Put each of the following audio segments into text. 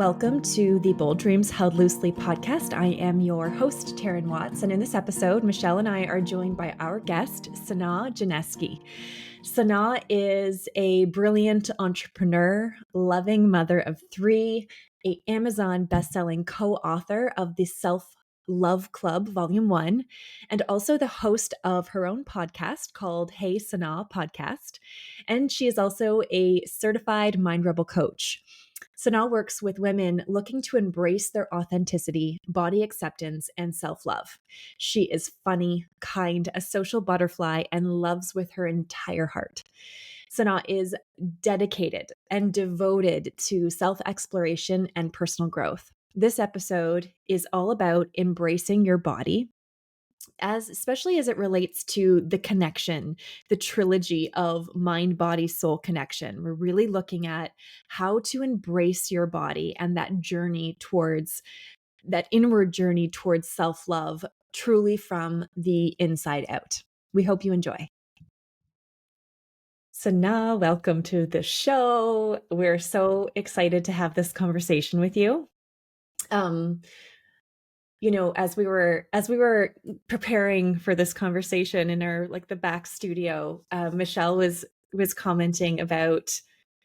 Welcome to the Bold Dreams Held Loosely podcast. I am your host, Taryn Watts, and in this episode, Michelle and I are joined by our guest, Sanaa Geneski. Sanaa is a brilliant entrepreneur, loving mother of three, an Amazon bestselling co-author of the Self-Love Club Volume 1, and also the host of her own podcast called Hey Sanaa Podcast. And she is also a certified Mind Rebel coach. Sanaa works with women looking to embrace their authenticity, body acceptance, and self-love. She is funny, kind, a social butterfly, and loves with her entire heart. Sanaa is dedicated and devoted to self-exploration and personal growth. This episode is all about embracing your body, especially as it relates to the connection, the trilogy of mind, body, soul connection. We're really looking at how to embrace your body and that journey towards that inward journey towards self-love, truly from the inside out. We hope you enjoy. Sanaa, welcome to the show. We're so excited to have this conversation with you. As we were preparing for this conversation in our the back studio, Michelle was commenting about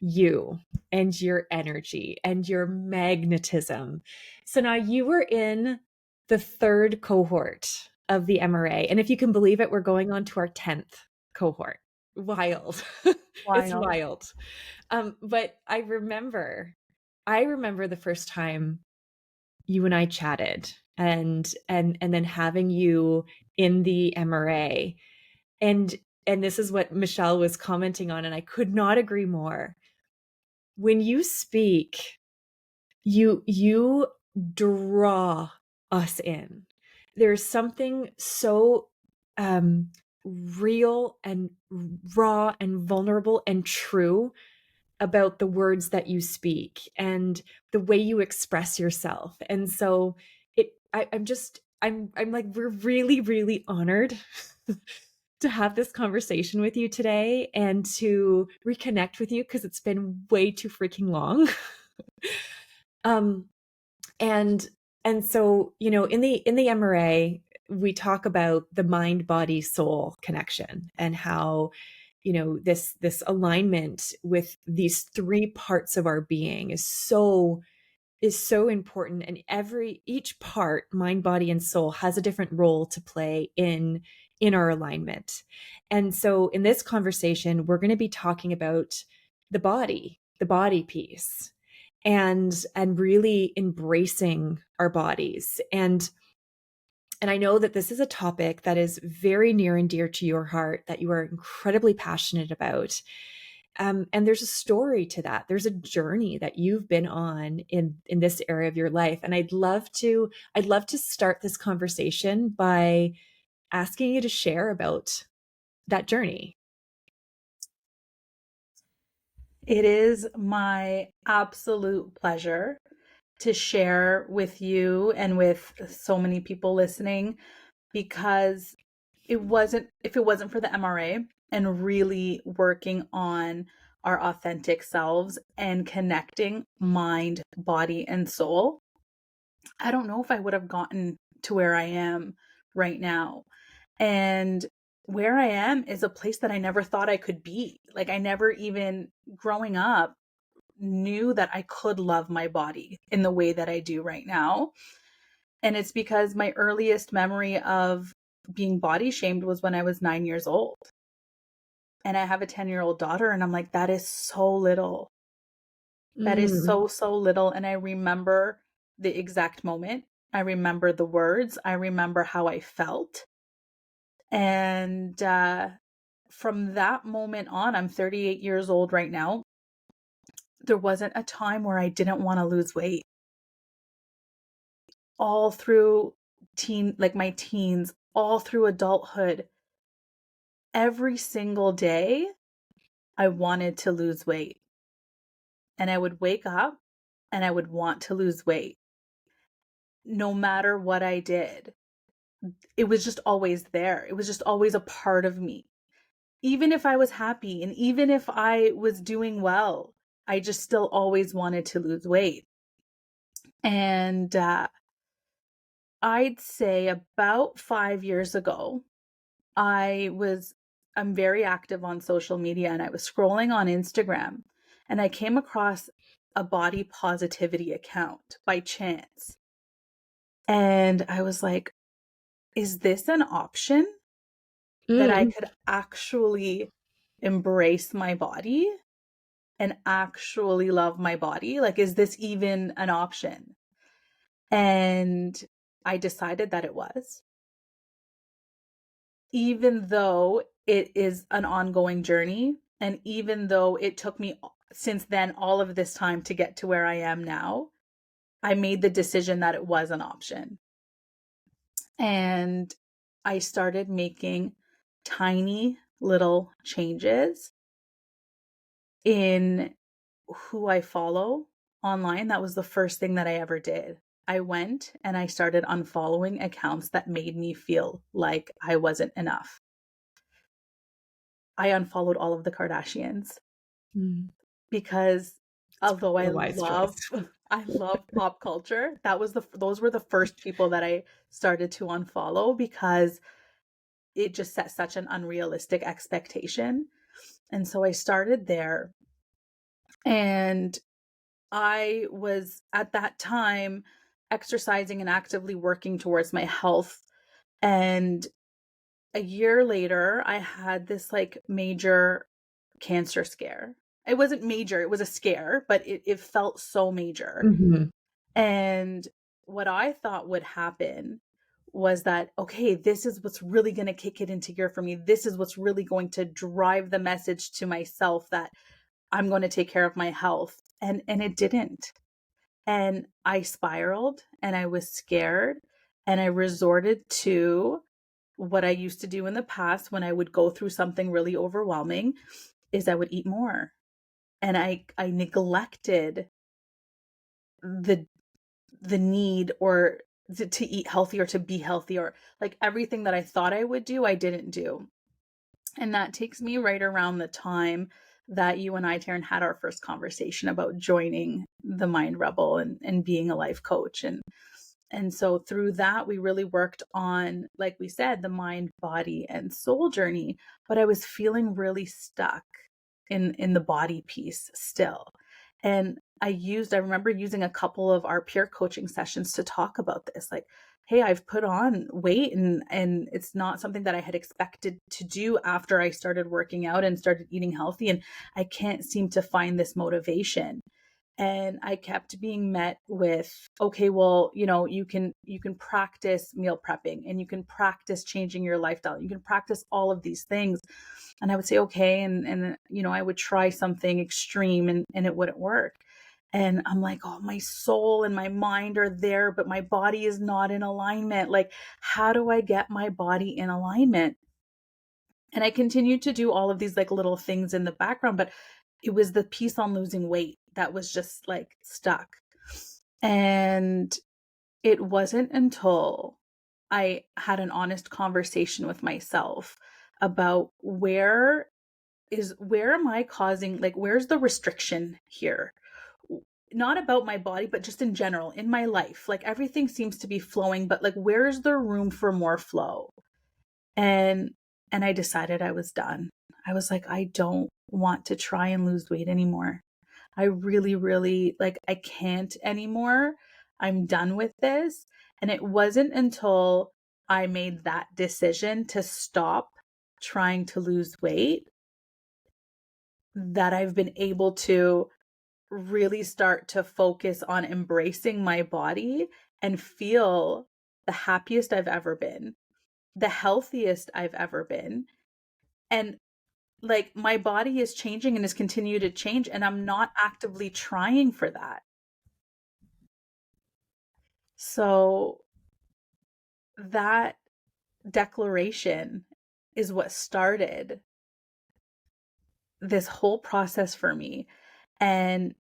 you and your energy and your magnetism. So now you were in the third cohort of the MRA, and if you can believe it, we're going on to our 10th cohort. Wild. It's wild. But I remember the first time you and I chatted and then having you in the MRA, and this is what Michelle was commenting on, and I could not agree more. When you speak, you draw us in. There's something so real and raw and vulnerable and true about the words that you speak and the way you express yourself. And so we're really, really honored to have this conversation with you today and to reconnect with you because it's been way too freaking long. And so, in the MRA, we talk about the mind, body, soul connection and how this alignment with these three parts of our being is so important, and each part, mind, body, and soul, has a different role to play in our alignment. And so in this conversation, we're going to be talking about the body piece, and really embracing our bodies. And I know that this is a topic that is very near and dear to your heart, that you are incredibly passionate about. And there's a story to that. There's a journey that you've been on in this area of your life. And I'd love to start this conversation by asking you to share about that journey. It is my absolute pleasure to share with you and with so many people listening, because if it wasn't for the MRA and really working on our authentic selves and connecting mind, body, and soul, I don't know if I would have gotten to where I am right now. And where I am is a place that I never thought I could be. Like, I never even, growing up, knew that I could love my body in the way that I do right now. And it's because my earliest memory of being body shamed was when I was 9 years old. And I have a 10-year-old daughter, and I'm like, that is so little. That is so little. And I remember the exact moment. I remember the words. I remember how I felt. And from that moment on, I'm 38 years old right now. There wasn't a time where I didn't want to lose weight. All through my teens, all through adulthood, every single day, I wanted to lose weight. And I would wake up and I would want to lose weight. No matter what I did, it was just always there. It was just always a part of me. Even if I was happy and even if I was doing well, I just still always wanted to lose weight. And I'd say about 5 years ago, I'm very active on social media, and I was scrolling on Instagram, and I came across a body positivity account by chance. And I was like, is this an option that I Mm. could actually embrace my body and actually love my body? Like, is this even an option? And I decided that it was, even though it is an ongoing journey. And even though it took me since then all of this time to get to where I am now, I made the decision that it was an option. And I started making tiny little changes in who I follow online. That was the first thing that I ever did. I went and I started unfollowing accounts that made me feel like I wasn't enough. I unfollowed all of the Kardashians Mm. because It's although probably a wise choice. I love pop culture, those were the first people that I started to unfollow because it just set such an unrealistic expectation. And so I started there, and I was at that time exercising and actively working towards my health. And a year later, I had this like major cancer scare. It wasn't major, it was a scare, but it felt so major. Mhm. And what I thought would happen was that, okay, this is what's really going to kick it into gear for me. This is what's really going to drive the message to myself that I'm going to take care of my health. And it didn't. And I spiraled and I was scared, and I resorted to what I used to do in the past when I would go through something really overwhelming is I would eat more. And I neglected the need or to eat healthy or to be healthy, or like everything that I thought I would do, I didn't do. And that takes me right around the time that you and I, Taryn, had our first conversation about joining the Mind Rebel and being a life coach. And so through that, we really worked on, like we said, the mind, body, and soul journey. But I was feeling really stuck in the body piece still. And I remember using a couple of our peer coaching sessions to talk about this. Like, hey, I've put on weight, and it's not something that I had expected to do after I started working out and started eating healthy. And I can't seem to find this motivation. And I kept being met with, okay, well, you can practice meal prepping, and you can practice changing your lifestyle, you can practice all of these things. And I would say, okay, and I would try something extreme, and it wouldn't work. And I'm like, oh, my soul and my mind are there, but my body is not in alignment. Like, how do I get my body in alignment? And I continued to do all of these like little things in the background, but it was the piece on losing weight that was just like stuck. And it wasn't until I had an honest conversation with myself about where am I causing, like, where's the restriction here? Not about my body, but just in general in my life. Like, everything seems to be flowing, but like, where's the room for more flow? And I decided I was done. I was like, I don't want to try and lose weight anymore. I really, really, like, I can't anymore. I'm done with this. And it wasn't until I made that decision to stop trying to lose weight that I've been able to really start to focus on embracing my body and feel the happiest I've ever been, the healthiest I've ever been. And like, my body is changing and is continuing to change, and I'm not actively trying for that. So that declaration is what started this whole process for me. And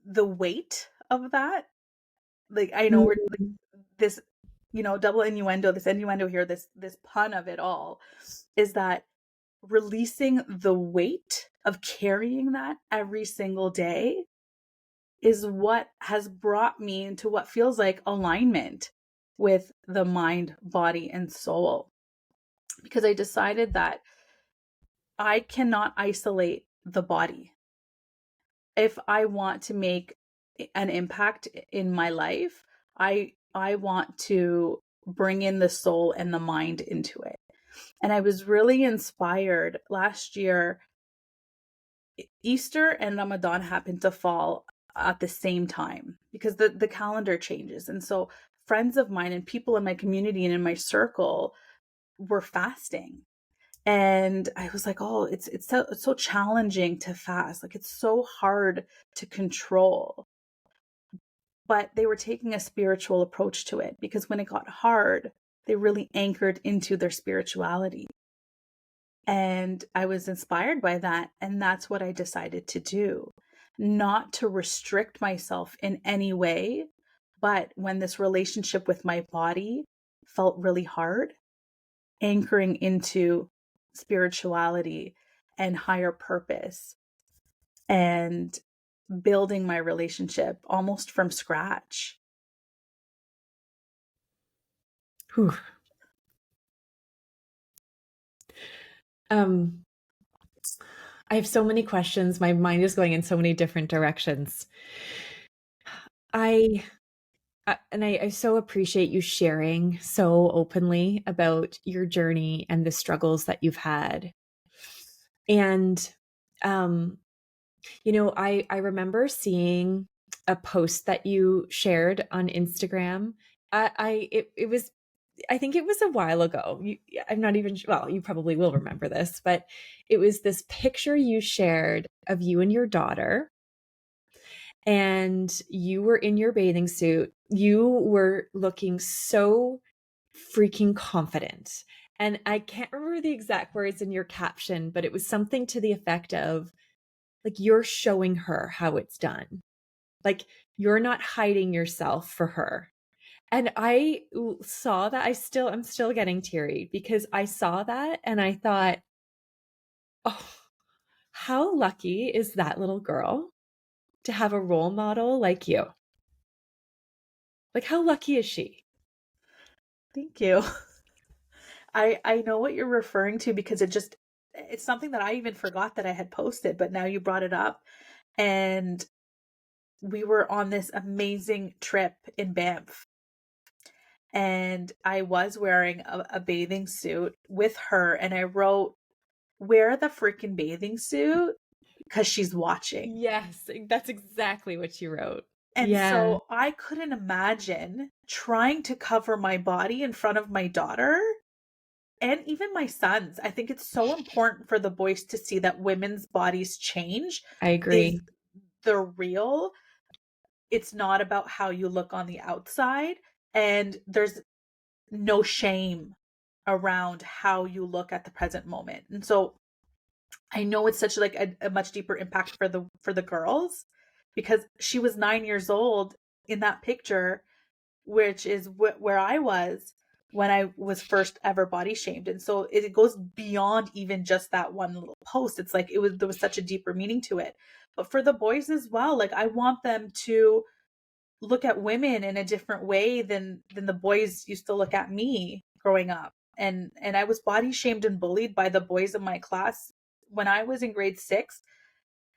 the weight of that, like, I know we're like, Mm. this, double innuendo, this innuendo here, this pun of it all is that releasing the weight of carrying that every single day is what has brought me into what feels like alignment with the mind, body, and soul. Because I decided that I cannot isolate the body. If I want to make an impact in my life, I want to bring in the soul and the mind into it. And I was really inspired last year. Easter and Ramadan happened to fall at the same time because the calendar changes. And so friends of mine and people in my community and in my circle were fasting. And I was like, oh, it's so challenging to fast. Like it's so hard to control. But they were taking a spiritual approach to it because when it got hard, they really anchored into their spirituality. And I was inspired by that. And that's what I decided to do. Not to restrict myself in any way, but when this relationship with my body felt really hard, anchoring into spirituality and higher purpose and building my relationship almost from scratch. Whew. I have so many questions. My mind is going in so many different directions. I so appreciate you sharing so openly about your journey and the struggles that you've had. And I remember seeing a post that you shared on Instagram. It was, I think it was a while ago. I'm not even, well, you probably will remember this, but it was this picture you shared of you and your daughter, and you were in your bathing suit. You were looking so freaking confident. And I can't remember the exact words in your caption, but it was something to the effect of, like, you're showing her how it's done. Like, you're not hiding yourself for her. And I saw that. I'm still getting teary because I saw that and I thought, oh, how lucky is that little girl to have a role model like you? Like, how lucky is she? Thank you. I know what you're referring to because it's something that I even forgot that I had posted, but now you brought it up. And we were on this amazing trip in Banff. And I was wearing a bathing suit with her, and I wrote, wear the freaking bathing suit because she's watching. Yes, that's exactly what you wrote. And Yeah, so I couldn't imagine trying to cover my body in front of my daughter and even my sons. I think it's so important for the boys to see that women's bodies change I is agree. the real. It's not about how you look on the outside, and there's no shame around how you look at the present moment. And so I know it's such like a much deeper impact for the girls because she was 9 years old in that picture, which is where I was when I was first ever body shamed. And so it goes beyond even just that one little post. It's like there was such a deeper meaning to it. But for the boys as well, like I want them to look at women in a different way than the boys used to look at me growing up. And I was body shamed and bullied by the boys in my class when I was in grade 6.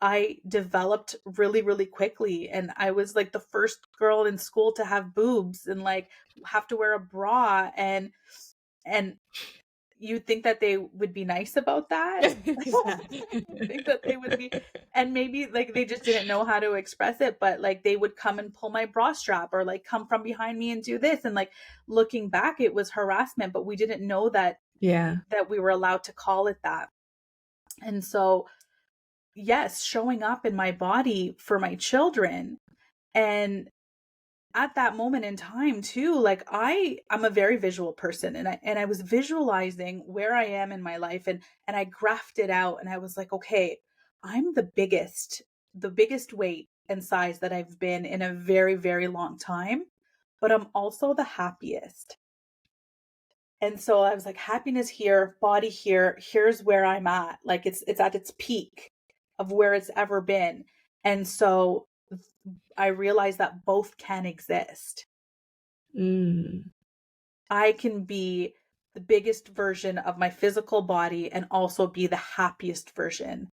I developed really, really quickly. And I was like the first girl in school to have boobs and like have to wear a bra. And you'd think that they would be nice about that. Yeah. You think that they would be, and maybe like they just didn't know how to express it, but like they would come and pull my bra strap or like come from behind me and do this. And like looking back, it was harassment, but we didn't know Yeah. that we were allowed to call it that. And so yes, showing up in my body for my children. And at that moment in time too, like I'm a very visual person, and I was visualizing where I am in my life, and I graphed it out, and I was like, okay, I'm the biggest weight and size that I've been in a very, very long time, but I'm also the happiest. And so I was like, happiness here, body here, here's where I'm at. Like it's at its peak of where it's ever been. And so I realized that both can exist. Mm. I can be the biggest version of my physical body and also be the happiest version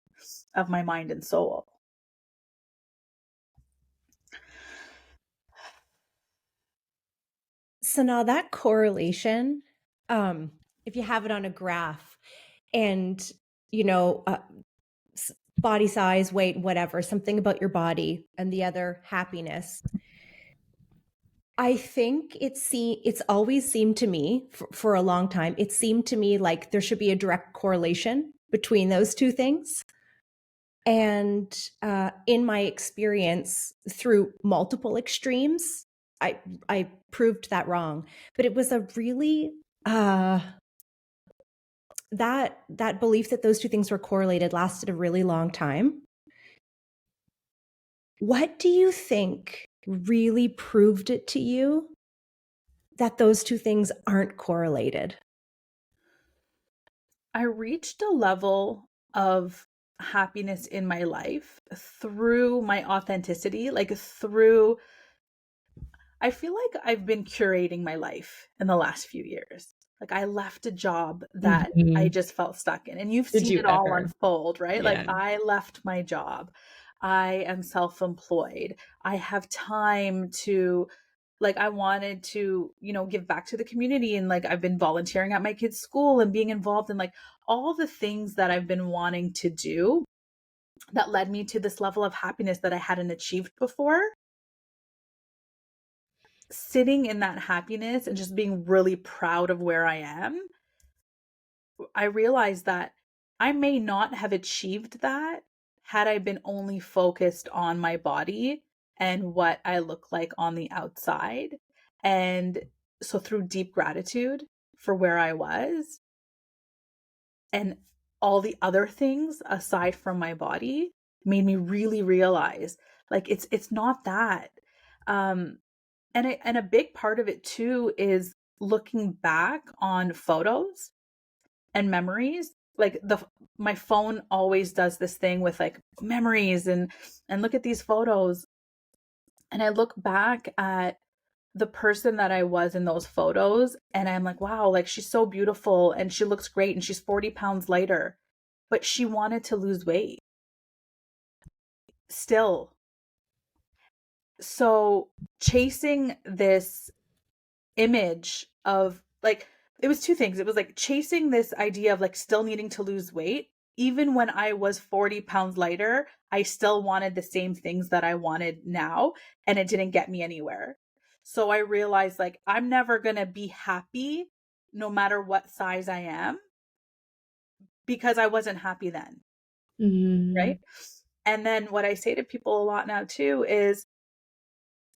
of my mind and soul. So now that correlation, if you have it on a graph and, you know, body size, weight, whatever, something about your body and the other happiness. I think it's always seemed to me for a long time, it seemed to me like there should be a direct correlation between those two things. And in my experience through multiple extremes, I proved that wrong. But it was a really that belief that those two things were correlated lasted a really long time. What do you think really proved it to you that those two things aren't correlated? I reached a level of happiness in my life through my authenticity, like through, I feel like I've been curating my life in the last few years. Like I left a job that I Mhm. just felt stuck in, and you've Did seen you it all ever? unfold, right? Like Yeah. I left my job. I am self-employed. I have time to, like, I wanted to, give back to the community, and like I've been volunteering at my kids' school and being involved in like all the things that I've been wanting to do that led me to this level of happiness that I hadn't achieved before. Sitting in that happiness and just being really proud of where I am, I realized that I may not have achieved that had I been only focused on my body and what I look like on the outside. And so through deep gratitude for where I was and all the other things aside from my body made me really realize, like, it's not that. Um and a big part of it too is looking back on photos and memories. Like my phone always does this thing with like memories, and look at these photos, and I look back at the person that I was in those photos, and I'm like, wow, like she's so beautiful and she looks great and she's 40 pounds lighter, but she wanted to lose weight still. So chasing this image of like, it was two things. It was like chasing this idea of like still needing to lose weight. Even when I was 40 pounds lighter, I still wanted the same things that I wanted now, and it didn't get me anywhere. So I realized like I'm never going to be happy no matter what size I am, because I wasn't happy then, Mm. right? And then what I say to people a lot now too is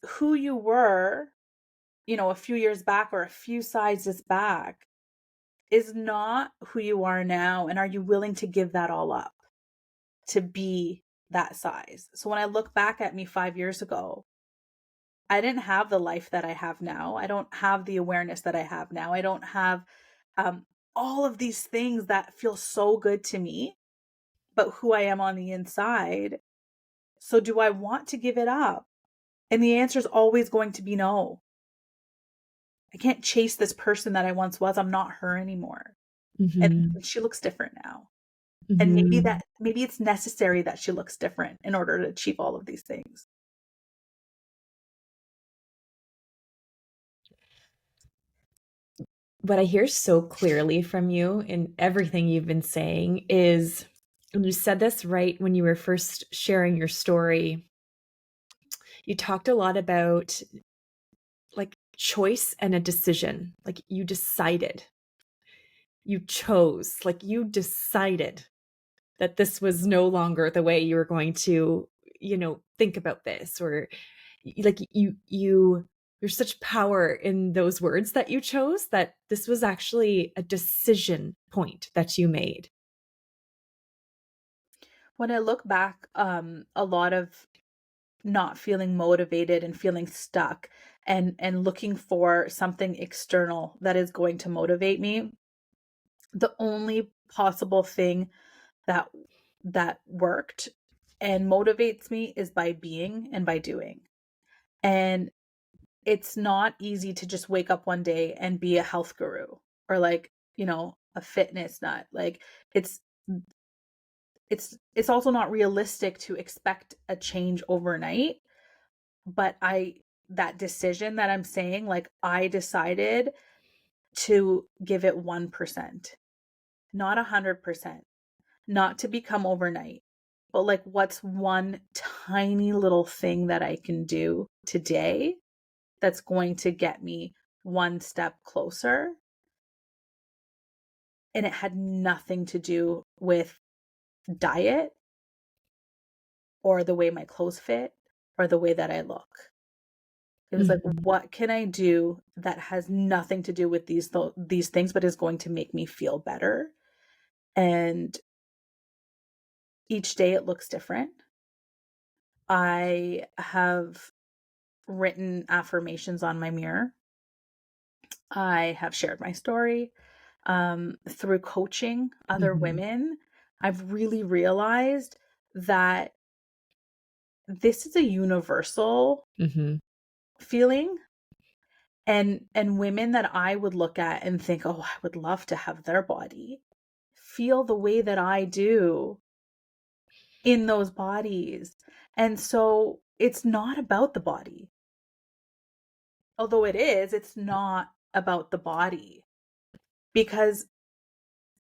who you were, a few years back or a few sizes back is not who you are now. And are you willing to give that all up to be that size? So when I look back at me 5 years ago, I didn't have the life that I have now. I don't have the awareness that I have now. I don't have um, all of these things that feel so good to me, but who I am on the inside. So do I want to give it up? And the answer is always going to be no. I can't chase this person that I once was. I'm not her anymore. And Mhm. she looks different now. And Mhm. maybe it's necessary that she looks different in order to achieve all of these things. What I hear so clearly from you in everything you've been saying is, and you said this right when you were first sharing your story, you talked a lot about like choice and a decision. Like you decided, you chose, like you decided that this was no longer the way you were going to, think about this, or like there's such power in those words that you chose, that this was actually a decision point that you made. When I look back, a lot of not feeling motivated and feeling stuck, and looking for something external that is going to motivate me, the only possible thing that that worked and motivates me is by being and by doing. And it's not easy to just wake up one day and be a health guru or like, a fitness nut. Like it's it's also not realistic to expect a change overnight, but that decision that I'm saying, like I decided to give it 1%, not 100%, not to become overnight, but like what's one tiny little thing that I can do today that's going to get me one step closer. And it had nothing to do with diet or the way my clothes fit or the way that I look. It was like, Mhm. what can I do that has nothing to do with these things, but is going to make me feel better? And each day it looks different. I have written affirmations on my mirror. I have shared my story. Through coaching other Mhm. women, I've really realized that this is a universal Mhm. feeling, and women that I would look at and think, "Oh, I would love to have their body," feel the way that I do in those bodies. And so it's not about the body. Although it is, it's not about the body because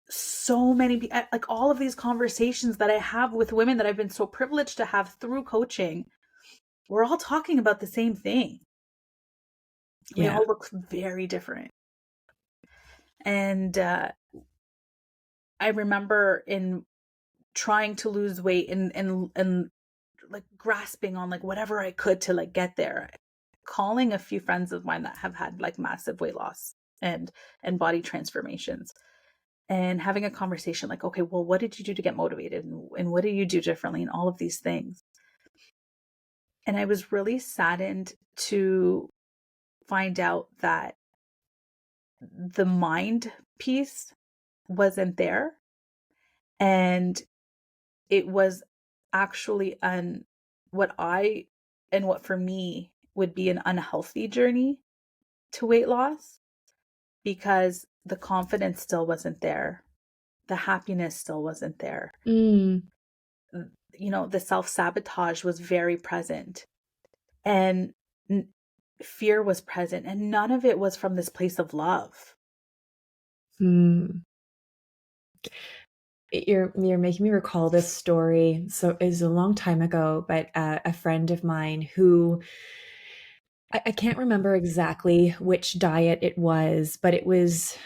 so many like all of these conversations that I have with women that I've been so privileged to have through coaching, we're all talking about the same thing. We Yeah. all look very different. And I remember in trying to lose weight and like grasping on like whatever I could to like get there, calling a few friends of mine that have had like massive weight loss and body transformations, and having a conversation like, okay, well, what did you do to get motivated, and what do you do differently, and all of these things. And I was really saddened to find out that the mind piece wasn't there, and it was actually what I and what for me would be an unhealthy journey to weight loss, because the confidence still wasn't there. The happiness still wasn't there. Mm. The self-sabotage was very present, and fear was present, and none of it was from this place of love. Mm. You're making me recall this story. So it was a long time ago, but a friend of mine who I can't remember exactly which diet it was, but it was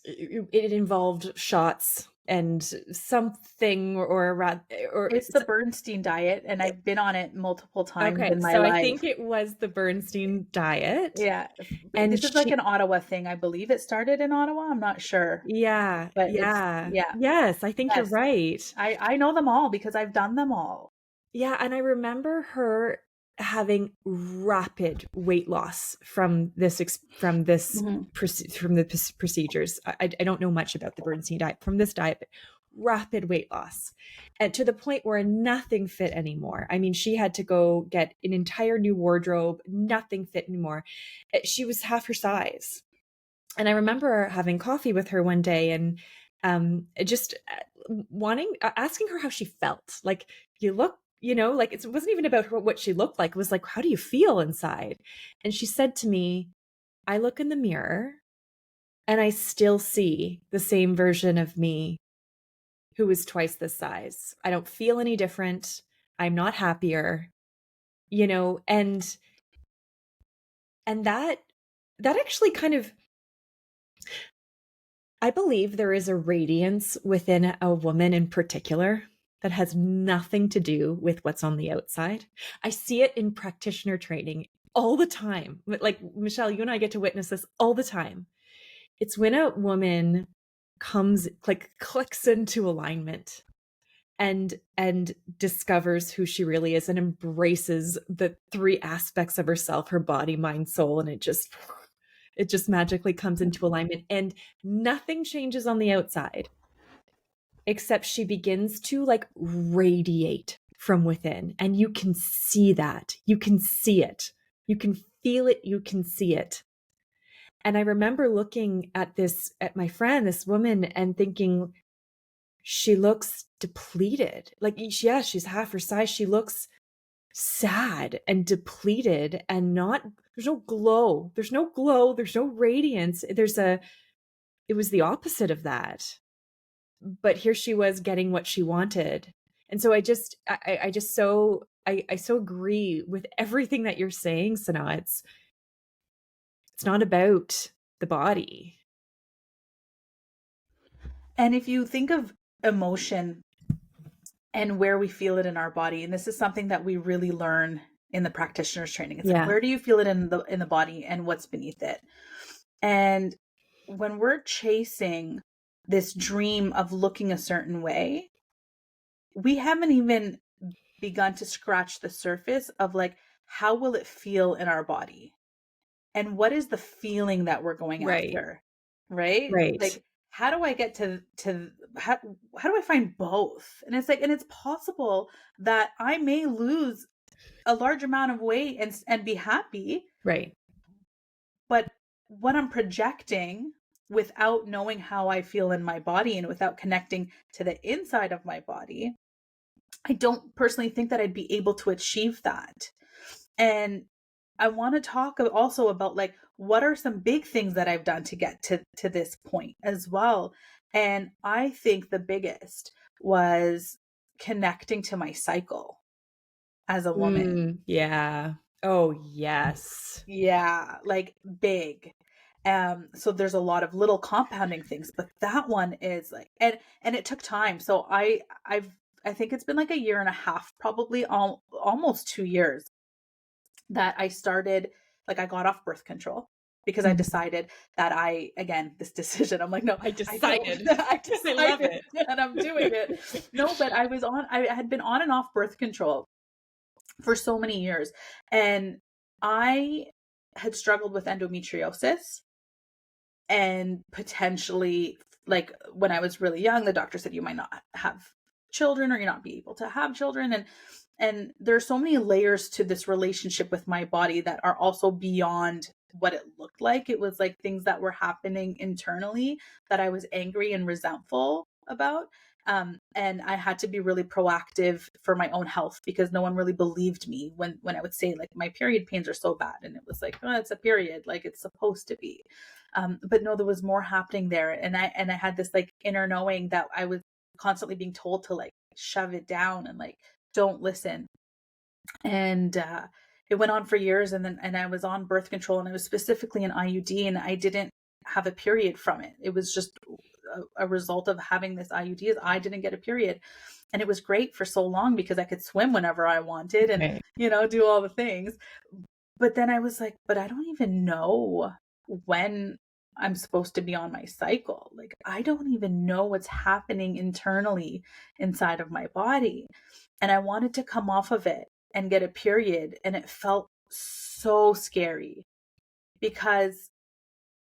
it involved shots and something or It's the Bernstein diet, and I've been on it multiple times okay, in my so I life. think it was the Bernstein diet, Yeah, and this is like she an Ottawa thing. I believe it started in Ottawa. I'm not sure, yeah, but it's yeah. yeah, Yes, I think you're yes. right. I know them all because I've done them all. Yeah, and I remember her having rapid weight loss from Mhm. from the procedures. I don't know much about the Bernstein diet from this diet, but rapid weight loss, and to the point where nothing fit anymore. I mean, she had to go get an entire new wardrobe. Nothing fit anymore. She was half her size. And I remember having coffee with her one day and just asking her how she felt. Like, you look, like it wasn't even about her, what she looked like. It was like, how do you feel inside? And she said to me, I look in the mirror and I still see the same version of me who is twice this size. I don't feel any different. I'm not happier, and that actually kind of, I believe there is a radiance within a woman in particular that has nothing to do with what's on the outside. I see it in practitioner training all the time. Like, Michelle, you and I get to witness this all the time. It's when a woman clicks into alignment and discovers who she really is and embraces the three aspects of herself, her body, mind, soul, and it just magically comes into alignment, and nothing changes on the outside except she begins to like radiate from within. And you can see that. You can see it. You can feel it. You can see it. And I remember looking at my friend, this woman, and thinking, she looks depleted. Like, yeah, she's half her size. She looks sad and depleted and there's no glow. There's no glow. There's no radiance. It was the opposite of that. But here she was getting what she wanted. And so I so agree with everything that you're saying, Sanaa. It's not about the body. And if you think of emotion and where we feel it in our body, and this is something that we really learn in the practitioner's training. It's like, where do you feel it in the body and what's beneath it? And when we're chasing this dream of looking a certain way, we haven't even begun to scratch the surface of like, how will it feel in our body? And what is the feeling that we're going after? Right? Like, how do I get to how do I find both? And it's like, and it's possible that I may lose a large amount of weight and be happy. Right. But what I'm projecting without knowing how I feel in my body and without connecting to the inside of my body, I don't personally think that I'd be able to achieve that. And I want to talk also about like, what are some big things that I've done to get to this point as well. And I think the biggest was connecting to my cycle as a woman. Yeah. Oh, yes. Yeah, like big. So there's a lot of little compounding things, but that one is like, and it took time. So I think it's been like a year and a half, probably almost 2 years, that I started, like I got off birth control because I decided that this decision, I'm like, no, I decided. I love it. and I'm doing it. No, but I had been on and off birth control for so many years. And I had struggled with endometriosis, and potentially, like when I was really young, the doctor said you might not have children, or you not be able to have children. And there's so many layers to this relationship with my body that are also beyond what it looked like. It was like things that were happening internally that I was angry and resentful about. And I had to be really proactive for my own health, because no one really believed me when I would say like, my period pains are so bad. And it was like, oh, it's a period, like it's supposed to be. But no, there was more happening there. And I had this like inner knowing that I was constantly being told to like shove it down and like, don't listen. And it went on for years. And I was on birth control, and it was specifically an IUD, and I didn't have a period from it. It was just a result of having this IUD, is I didn't get a period. And it was great for so long because I could swim whenever I wanted and, do all the things. But then I was like, but I don't even know when I'm supposed to be on my cycle. Like, I don't even know what's happening internally inside of my body. And I wanted to come off of it and get a period. And it felt so scary, because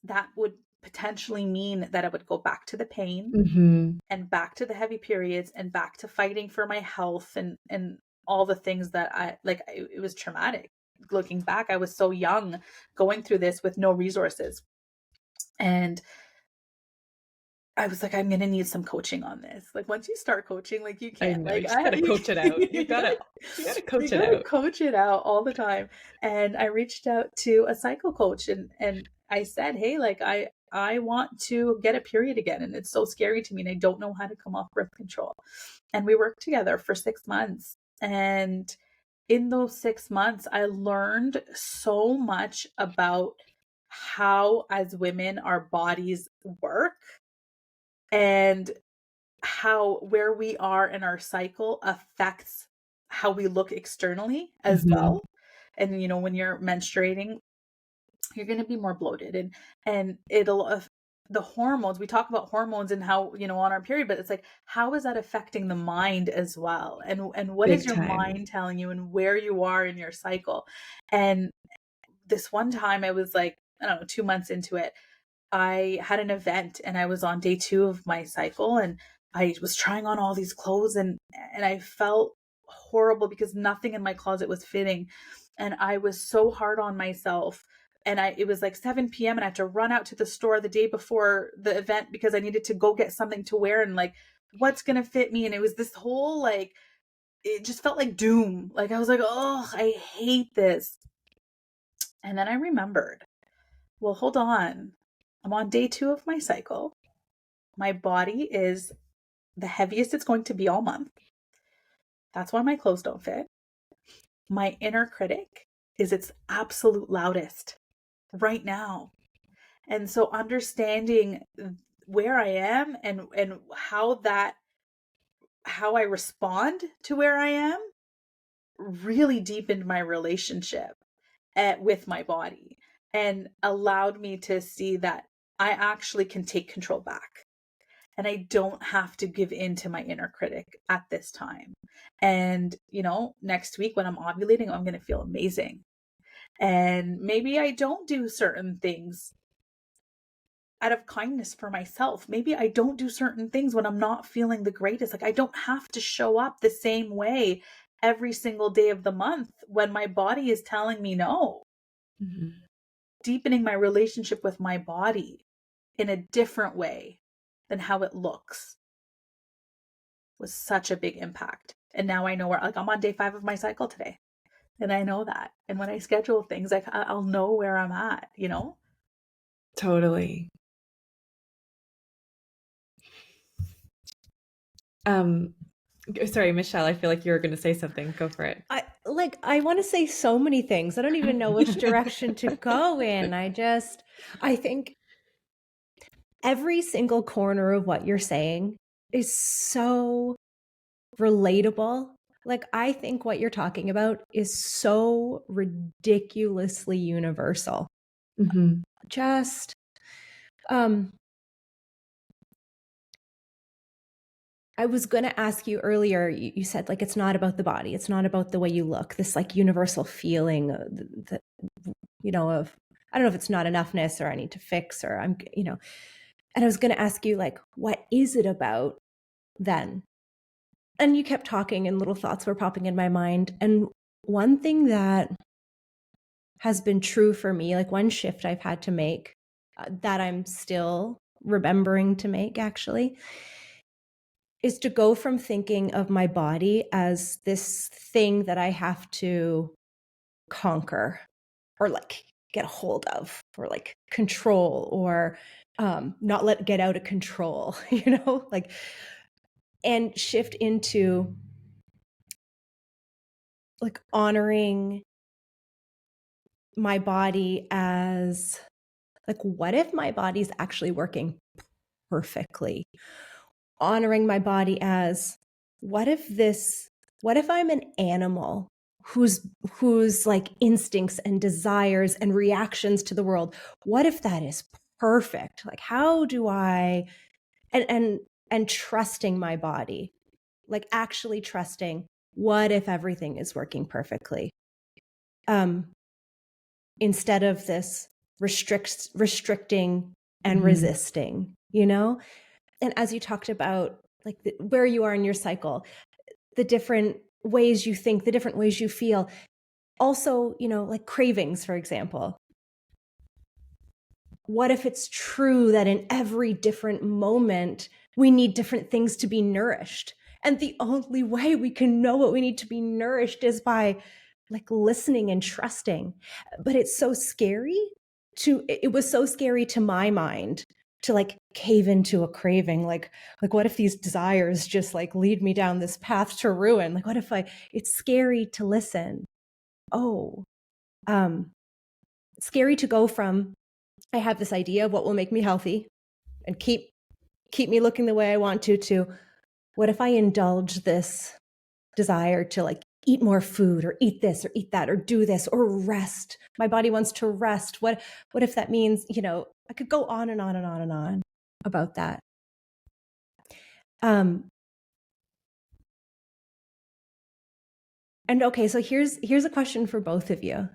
that would potentially mean that I would go back to the pain and back to the heavy periods and back to fighting for my health and all the things that it was traumatic. Looking back, I was so young going through this with no resources. And I was like, I'm going to need some coaching on this. Like, once you start coaching, like you can't, like, you gotta coach it out. You gotta coach it out. Coach it out all the time. And I reached out to a cycle coach, and I said, hey, like, I want to get a period again. And it's so scary to me. And I don't know how to come off birth control. And we worked together for 6 months. And in those 6 months, I learned so much about how, as women, our bodies work, and how where we are in our cycle affects how we look externally as well. And when you're menstruating, you're going to be more bloated, and it'll the hormones, we talk about hormones and how on our period, but it's like, how is that affecting the mind as well, and what is your mind telling you, and where you are in your cycle. And this one time, I was like, I don't know, 2 months into it, I had an event, and I was on day 2 of my cycle, and I was trying on all these clothes, and I felt horrible because nothing in my closet was fitting. And I was so hard on myself. And it was like 7 p.m. and I had to run out to the store the day before the event because I needed to go get something to wear and like, what's going to fit me? And it was this whole like, it just felt like doom. Like I was like, oh, I hate this. And then I remembered, well, hold on. I'm on day 2 of my cycle. My body is the heaviest it's going to be all month. That's why my clothes don't fit. My inner critic is its absolute loudest right now. And so understanding where I am and how I respond to where I am really deepened my relationship with my body and allowed me to see that I actually can take control back. And I don't have to give in to my inner critic at this time. And, next week when I'm ovulating, I'm going to feel amazing. And maybe I don't do certain things out of kindness for myself. Maybe I don't do certain things when I'm not feeling the greatest. Like I don't have to show up the same way every single day of the month when my body is telling me no. Mm-hmm. Deepening my relationship with my body in a different way than how it looks was such a big impact. And now I know where, like, I'm on day 5 of my cycle today. And I know that. And when I schedule things, like I'll know where I'm at, Totally. Sorry, Michelle, I feel like you were going to say something. Go for it. I want to say so many things. I don't even know which direction to go in. I think every single corner of what you're saying is so relatable. Like, I think what you're talking about is so ridiculously universal. Mm-hmm. Just, I was going to ask you earlier, you said like, it's not about the body. It's not about the way you look, this like universal feeling that, of, I don't know if it's not enoughness or I need to fix or and I was going to ask you like, what is it about then? And you kept talking and little thoughts were popping in my mind. And one thing that has been true for me, like one shift I've had to make that I'm still remembering to make actually, is to go from thinking of my body as this thing that I have to conquer or like get a hold of or like control or not let get out of control, like, and shift into like honoring my body as like, what if my body's actually working perfectly? Honoring my body as what if I'm an animal whose like instincts and desires and reactions to the world, what if that is perfect? Like how do I and trusting my body, like actually trusting, what if everything is working perfectly? Instead of this restricting and resisting, And as you talked about like where you are in your cycle, the different ways you think, the different ways you feel, also, like cravings, for example. What if it's true that in every different moment, we need different things to be nourished? And the only way we can know what we need to be nourished is by like listening and trusting. But it's so scary it was so scary to my mind to like cave into a craving. Like what if these desires just like lead me down this path to ruin? Like, what if it's scary to listen. Scary to go from, I have this idea of what will make me healthy and keep me looking the way I want to what if I indulge this desire to like eat more food or eat this or eat that or do this or rest? My body wants to rest. What if that means, I could go on and on and on and on about that. And okay, so here's a question for both of you.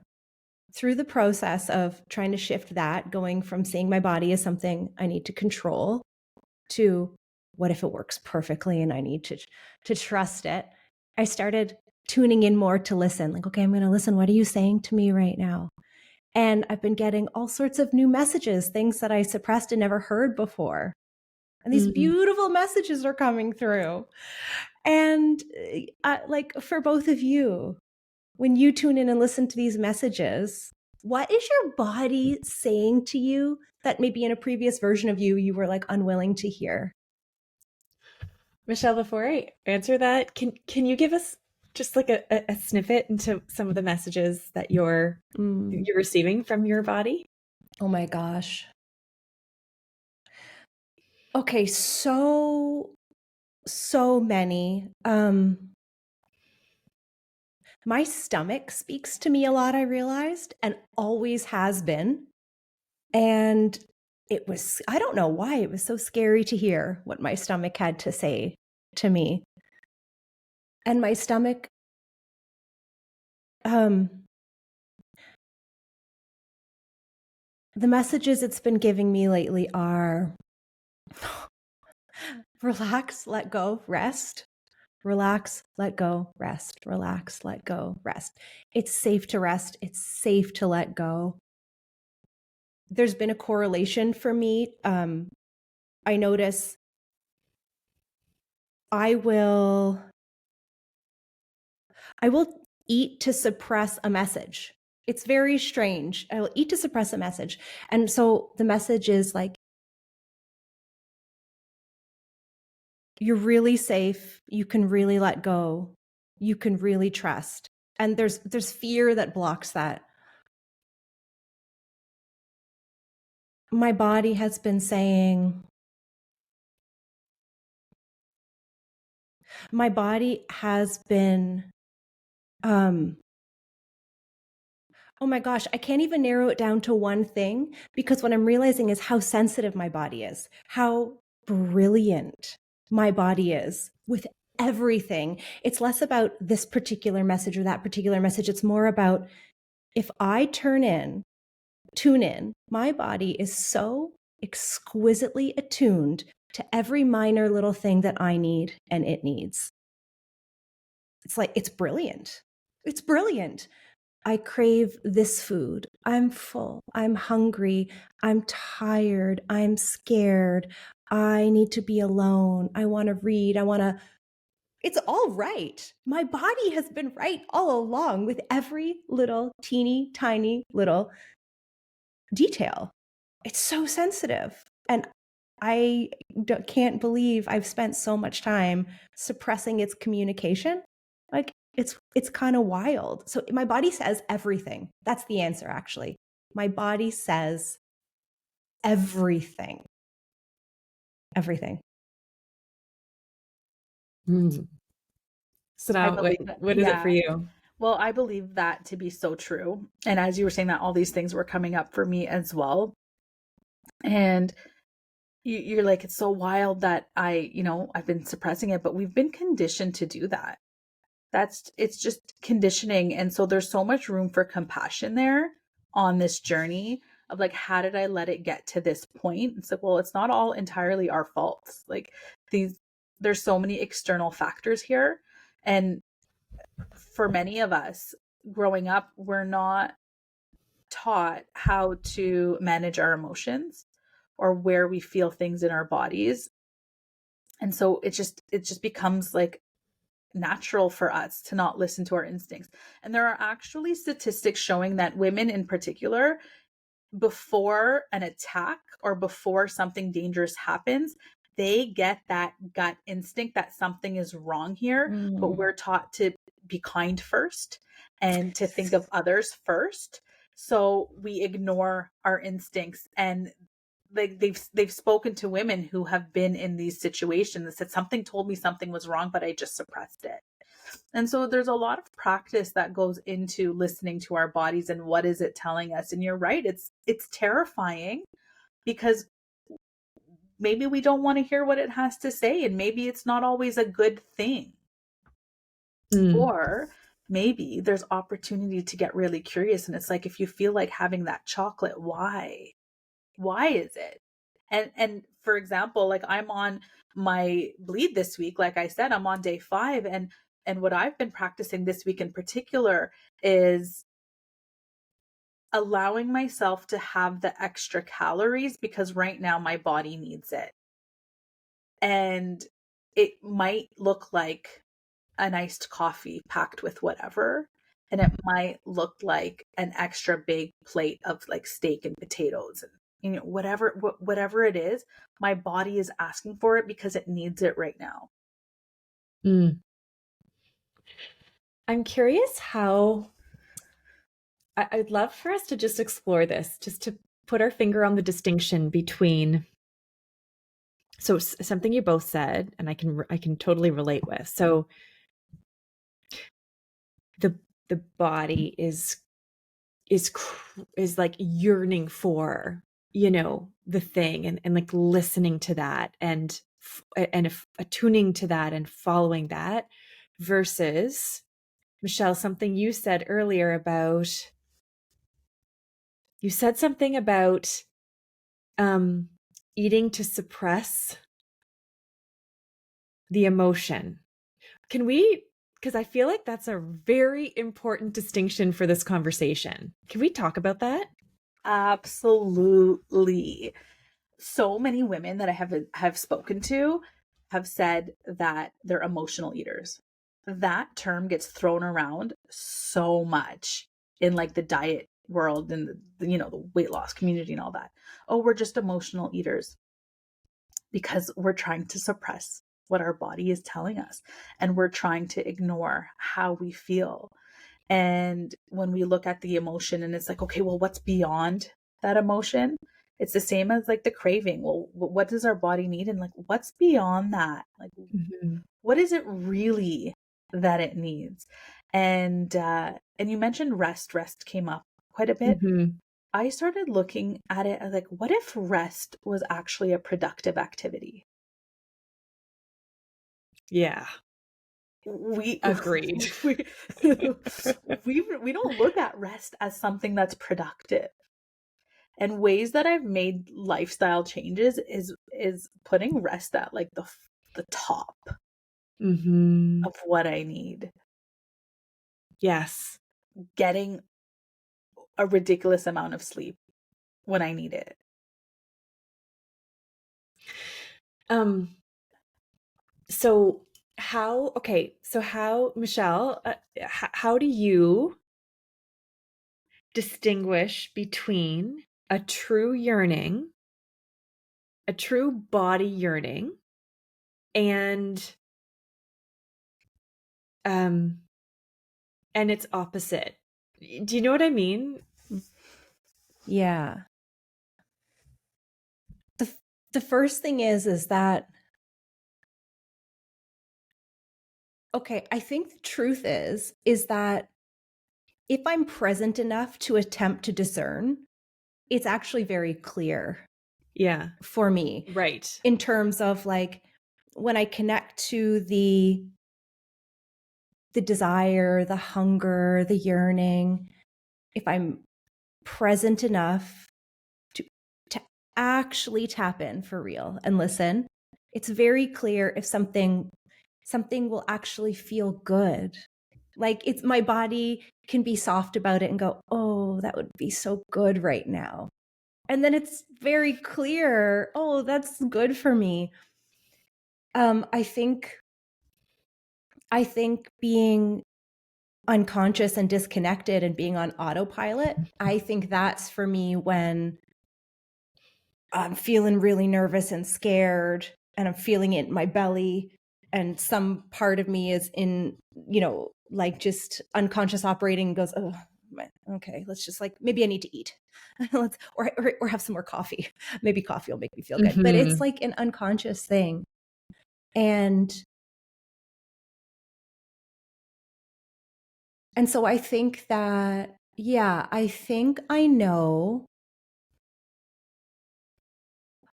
Through the process of trying to shift that, going from seeing my body as something I need to control to what if it works perfectly and I need to trust it, I started tuning in more to listen. Like, okay, I'm going to listen. What are you saying to me right now? And I've been getting all sorts of new messages, things that I suppressed and never heard before. And these beautiful messages are coming through. And like for both of you, when you tune in and listen to these messages, what is your body saying to you that maybe in a previous version of you, you were like unwilling to hear? Michelle, before I answer that, can you give us just like a snippet into some of the messages that you're receiving from your body? Oh my gosh. Okay, so many. My stomach speaks to me a lot, I realized, and always has been. And it was, I don't know why, it was so scary to hear what my stomach had to say to me. And my stomach, the messages it's been giving me lately are relax, let go, rest. Relax, let go, rest. Relax, let go, rest. It's safe to rest. It's safe to let go. There's been a correlation for me. I notice I will eat to suppress a message. It's very strange. I will eat to suppress a message. And so the message is like, you're really safe. You can really let go. You can really trust. And there's fear that blocks that. My body has been saying, my body has been, oh my gosh, I can't even narrow it down to one thing, because what I'm realizing is how sensitive my body is, how brilliant my body is with everything. It's less about this particular message or that particular message. It's more about if I tune in, my body is so exquisitely attuned to every minor little thing that I need and it needs. It's like, it's brilliant. It's brilliant. I crave this food. I'm full. I'm hungry. I'm tired. I'm scared. I need to be alone. I want to read. It's all right. My body has been right all along with every little teeny tiny little detail. It's so sensitive. And I can't believe I've spent so much time suppressing its communication. Like it's kind of wild. So my body says everything. That's the answer, actually. My body says everything. Everything. So now, what is it for you? Well, I believe that to be so true. And as you were saying that, all these things were coming up for me as well. And you're like, it's so wild that I've been suppressing it, but we've been conditioned to do that. It's just conditioning. And so there's so much room for compassion there on this journey of like, how did I let it get to this point? It's like, well, it's not all entirely our faults. Like there's so many external factors here. And for many of us growing up, we're not taught how to manage our emotions or where we feel things in our bodies. And so it just becomes like natural for us to not listen to our instincts. And there are actually statistics showing that women in particular, before an attack or before something dangerous happens, they get that gut instinct that something is wrong here, but we're taught to be kind first and to think of others first. So we ignore our instincts. And like they've spoken to women who have been in these situations that said something told me something was wrong, but I just suppressed it. And so there's a lot of practice that goes into listening to our bodies and what is it telling us. And you're right, it's terrifying because maybe we don't want to hear what it has to say, and maybe it's not always a good thing. Or maybe there's opportunity to get really curious, and it's like, if you feel like having that chocolate, why is it? And for example, like I'm on my bleed this week, like I said, I'm on day 5, and And what I've been practicing this week in particular is allowing myself to have the extra calories because right now my body needs it. And it might look like an iced coffee packed with whatever. And it might look like an extra big plate of like steak and potatoes and whatever it is, my body is asking for it because it needs it right now. I'm curious how I'd love for us to just explore this, just to put our finger on the distinction between. So something you both said, and I can totally relate with. So the body is like yearning for, the thing and like listening to that and attuning to that and following that, versus, Michelle, something you said earlier about, eating to suppress the emotion. Because I feel like that's a very important distinction for this conversation. Can we talk about that? Absolutely. So many women that I have spoken to have said that they're emotional eaters. That term gets thrown around so much in like the diet world and the weight loss community and all that. Oh, we're just emotional eaters because we're trying to suppress what our body is telling us and we're trying to ignore how we feel. And when we look at the emotion and it's like, okay, well, what's beyond that emotion? It's the same as like the craving. Well, what does our body need? And like, what's beyond that? Like, what is it really that it needs? And you mentioned rest. Rest came up quite a bit. I started looking at it as like, what if rest was actually a productive activity? Yeah. We agreed. we don't look at rest as something that's productive. And ways that I've made lifestyle changes is putting rest at like the top of what I need. Yes. Getting a ridiculous amount of sleep when I need it. So how, Michelle, how do you distinguish between a true yearning, a true body yearning, and its opposite? Do you know what I mean? Yeah. The first thing is that, okay, I think the truth is that if I'm present enough to attempt to discern, it's actually very clear. Yeah. For me. Right. In terms of like when I connect to the desire, the hunger, the yearning, if I'm present enough to actually tap in for real and listen, it's very clear if something will actually feel good. Like it's my body can be soft about it and go, oh, that would be so good right now. And then it's very clear, oh, that's good for me. I think being unconscious and disconnected and being on autopilot, I think that's for me when I'm feeling really nervous and scared and I'm feeling it in my belly and some part of me is in, like just unconscious operating and goes, oh, okay, let's just like, maybe I need to eat. Let's or have some more coffee. Maybe coffee will make me feel good. But it's like an unconscious thing. And so I think that, I think I know.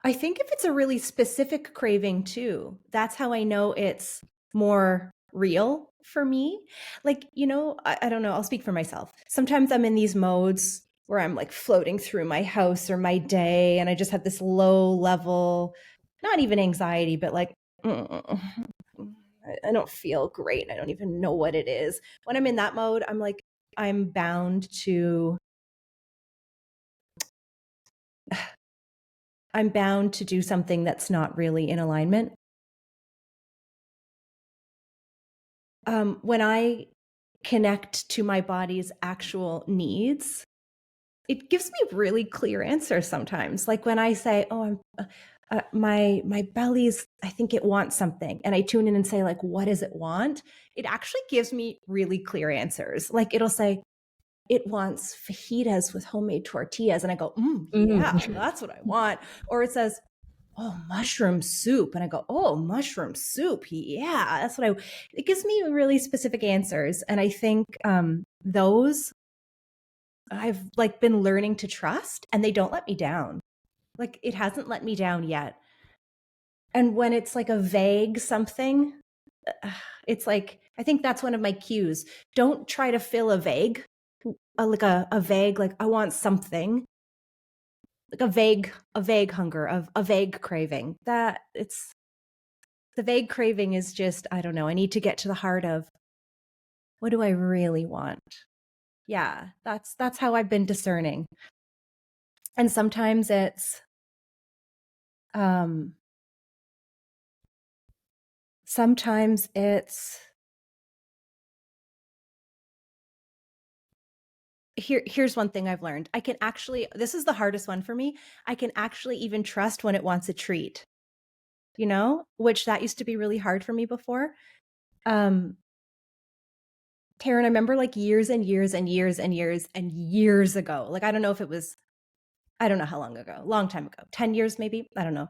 I think if it's a really specific craving too, that's how I know it's more real for me. Like, I don't know, I'll speak for myself. Sometimes I'm in these modes where I'm like floating through my house or my day and I just have this low level, not even anxiety, but like, I don't feel great. I don't even know what it is. When I'm in that mode, I'm like, I'm bound to do something that's not really in alignment. When I connect to my body's actual needs, it gives me really clear answers sometimes. Like when I say, "Oh, my belly's, I think it wants something," and I tune in and say, like, "What does it want?" It actually gives me really clear answers. Like it'll say, "It wants fajitas with homemade tortillas," and I go, "Yeah, that's what I want." Or it says, "Oh, mushroom soup," and I go, "Oh, mushroom soup, yeah, that's what I." It gives me really specific answers, and I think those I've like been learning to trust, and they don't let me down. Like it hasn't let me down yet. And when it's like a vague something, it's like, I think that's one of my cues. Don't try to fill a vague, like a vague, like I want something, like a vague hunger, of a vague craving. That it's the vague craving is just, I don't know. I need to get to the heart of, what do I really want? Yeah, that's how I've been discerning. And sometimes it's um sometimes it's here's one thing I've learned. I can actually, this is the hardest one for me. I can actually even trust when it wants a treat, which that used to be really hard for me before. Um, Taryn, I remember like years and years and years and years and years ago. Like, I don't know if it was, I don't know how long ago, long time ago, 10 years maybe. I don't know.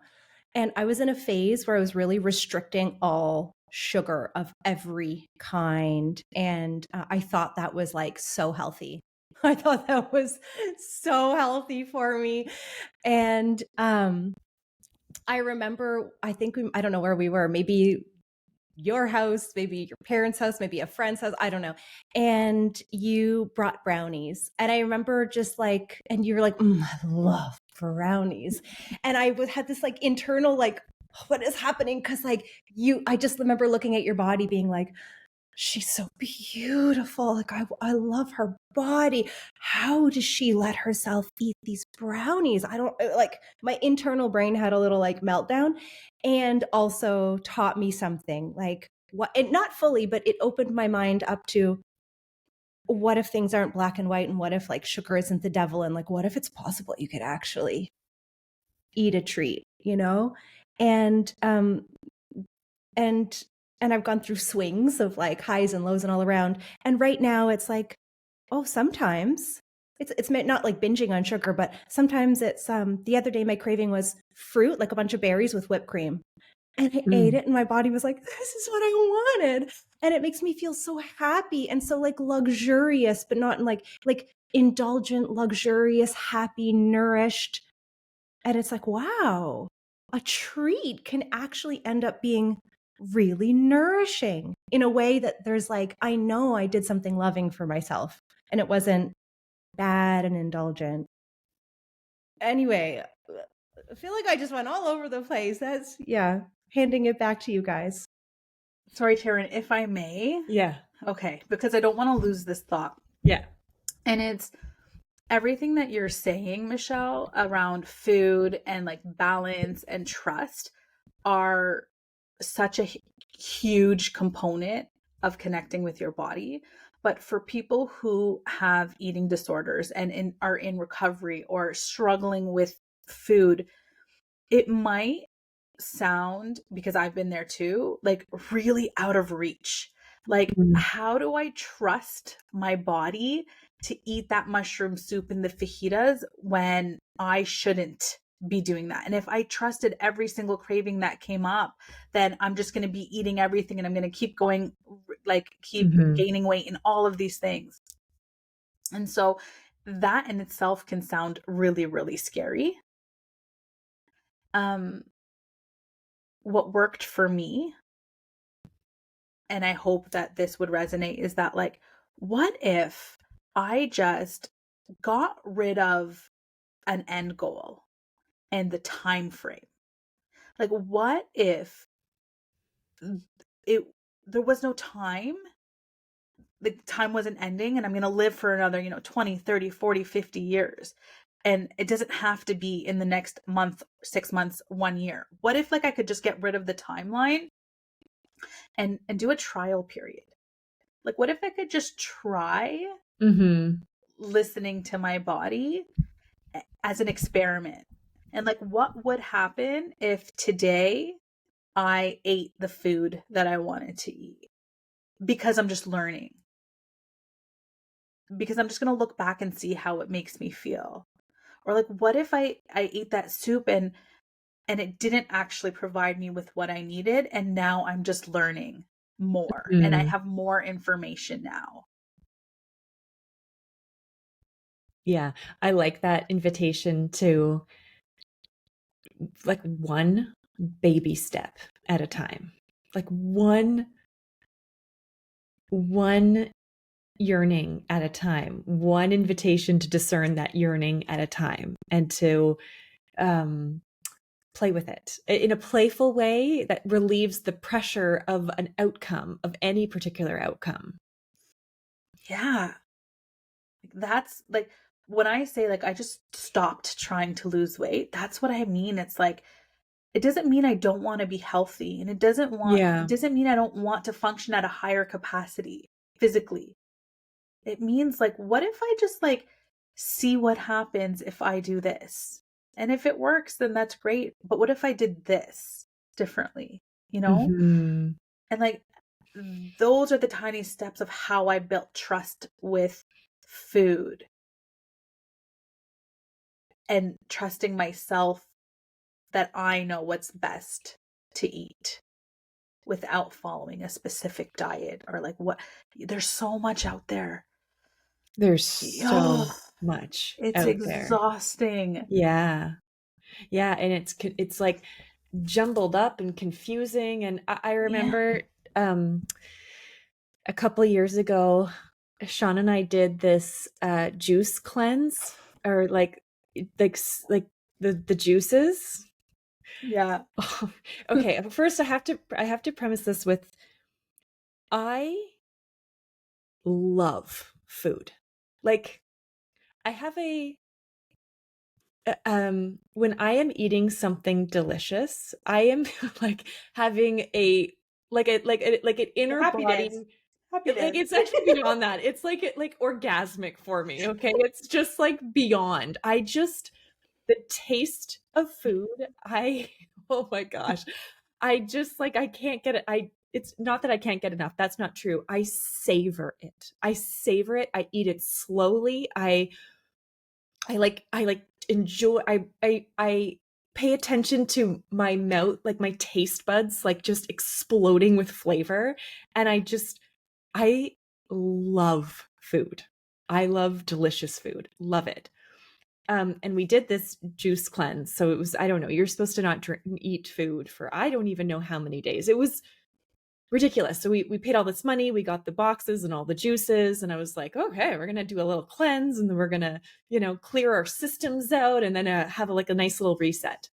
And I was in a phase where I was really restricting all sugar of every kind. And I thought that was like so healthy. I thought that was so healthy for me. And I remember, I don't know where we were, maybe your house, maybe your parents' house, maybe a friend's house, I don't know. And you brought brownies. And I remember just like, and you were like, I love brownies. And I had this like internal, like, what is happening? Cause like I just remember looking at your body being like, she's so beautiful. Like I love her body. How does she let herself eat these brownies? I don't like, my internal brain had a little like meltdown, and also taught me something like what, and not fully, but it opened my mind up to, what if things aren't black and white, and what if like sugar isn't the devil, and like what if it's possible you could actually eat a treat, and and and I've gone through swings of like highs and lows and all around. And right now it's like, oh, sometimes it's not like binging on sugar, but sometimes it's the other day my craving was fruit, like a bunch of berries with whipped cream. And I ate it and my body was like, this is what I wanted. And it makes me feel so happy and so like luxurious, but not in like indulgent, luxurious, happy, nourished. And it's like, wow, a treat can actually end up being really nourishing in a way that there's like, I know I did something loving for myself and it wasn't bad and indulgent. Anyway, I feel like I just went all over the place. That's, yeah, handing it back to you guys. Sorry, Taryn, if I may. Yeah. Okay, because I don't want to lose this thought. Yeah. And it's everything that you're saying, Michelle, around food and like balance and trust are such a huge component of connecting with your body. But for people who have eating disorders and are in recovery or struggling with food, it might sound, because I've been there too, like really out of reach. Like, how do I trust my body to eat that mushroom soup and the fajitas when I shouldn't be doing that? And if I trusted every single craving that came up, then I'm just going to be eating everything and I'm going to keep going, like keep gaining weight and all of these things. And so that in itself can sound really, really scary. What worked for me, and I hope that this would resonate, is that like, what if I just got rid of an end goal and the time frame? Like, what if it there was no time. The time wasn't ending, and I'm going to live for another, 20, 30, 40, 50 years. And it doesn't have to be in the next month, 6 months, 1 year. What if like I could just get rid of the timeline and do a trial period? Like, what if I could just try listening to my body as an experiment? And like, what would happen if today I ate the food that I wanted to eat? Because I'm just learning. Because I'm just going to look back and see how it makes me feel. Or like, what if I ate that soup and it didn't actually provide me with what I needed, and now I'm just learning more and I have more information now. Yeah, I like that invitation to like one baby step at a time. Like one yearning at a time, one invitation to discern that yearning at a time, and to play with it in a playful way that relieves the pressure of an outcome, of any particular outcome. Yeah. That's like, when I say like I just stopped trying to lose weight, that's what I mean. It's like, it doesn't mean I don't want to be healthy, and it doesn't mean I don't want to function at a higher capacity physically. It means like, what if I just like see what happens if I do this? And if it works, then that's great. But what if I did this differently? And like, those are the tiny steps of how I built trust with food and trusting myself that I know what's best to eat without following a specific diet, or like, what, there's so much out there. There's so much it's out exhausting. There. Yeah. And it's like jumbled up and confusing. And I remember a couple of years ago, Sean and I did this juice cleanse, or like the juices. Yeah. Okay. First, I have to premise this with, I love food. Like, I have when I am eating something delicious, I am like having an inner Happy body. dance. Like, it's actually beyond that. It's like orgasmic for me. Okay. It's just like beyond. The taste of food, oh my gosh. I just like, I can't get it. It's not that I can't get enough. That's not true. I savor it. I eat it slowly. I enjoy, I pay attention to my mouth, like my taste buds, like just exploding with flavor. And I love food. I love delicious food. Love it. And we did this juice cleanse. So it was, I don't know, you're supposed to not eat food for, I don't even know how many days. It was ridiculous. So we paid all this money, we got the boxes and all the juices, and I was like, okay, we're going to do a little cleanse, and then we're going to, clear our systems out, and then have a nice little reset.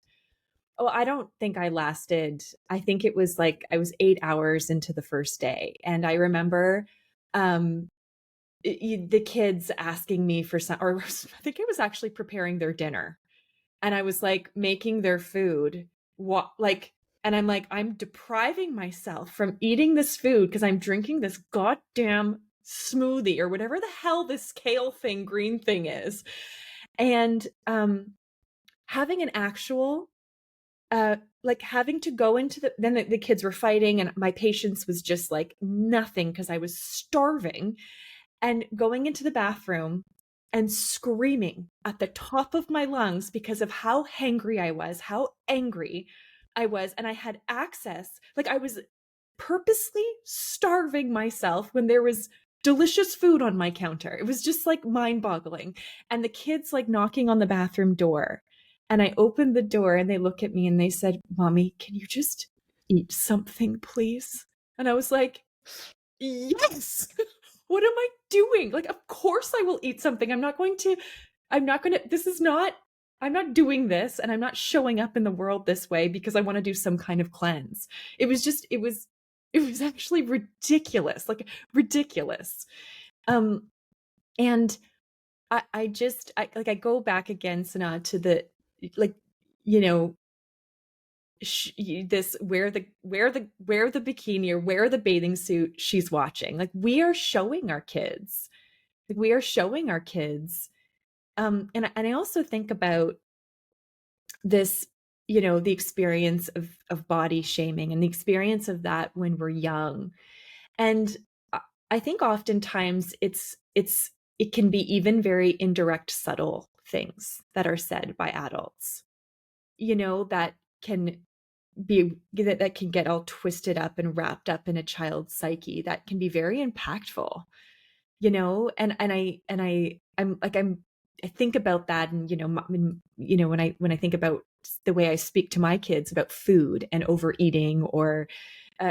Oh, I don't think I lasted. I think it was like I was 8 hours into the first day. And I remember the kids asking me for some, or I think I was actually preparing their dinner. And I was like making their food. And I'm like, I'm depriving myself from eating this food because I'm drinking this goddamn smoothie or whatever the hell this kale thing, green thing is. And having an actual having to go into then the kids were fighting, and my patience was just like nothing because I was starving, and going into the bathroom and screaming at the top of my lungs because of how hangry I was, how angry I was. And I had access, like I was purposely starving myself when there was delicious food on my counter. It was just like mind-boggling. And the kids like knocking on the bathroom door. And I opened the door and they look at me and they said, "Mommy, can you just eat something, please?" And I was like, yes. What am I doing? Like, of course I will eat something. I'm not doing this, and I'm not showing up in the world this way because I want to do some kind of cleanse. It was It was actually ridiculous, like ridiculous. And I just, I go back again, Sanaa, to the, like, you know, this, wear the bikini or wear the bathing suit she's watching. Like, we are showing our kids. Like, we are showing our kids. And I also think about this, the experience of body shaming and the experience of that when we're young. And I think oftentimes it can be even very indirect, subtle things that are said by adults, that can that can get all twisted up and wrapped up in a child's psyche, that can be very impactful, I think about that, and when I think about the way I speak to my kids about food and overeating, or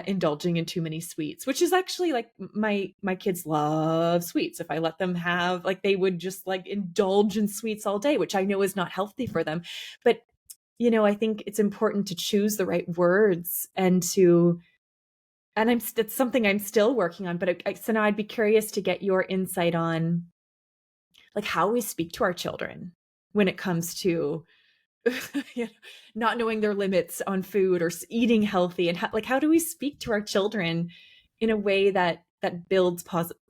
indulging in too many sweets, which is actually, like, my kids love sweets. If I let them have, like, they would just, like, indulge in sweets all day, which I know is not healthy for them. But I think it's important to choose the right words, and it's something I'm still working on. But so now I'd be curious to get your insight on, like, how we speak to our children when it comes to not knowing their limits on food or eating healthy, and how do we speak to our children in a way that builds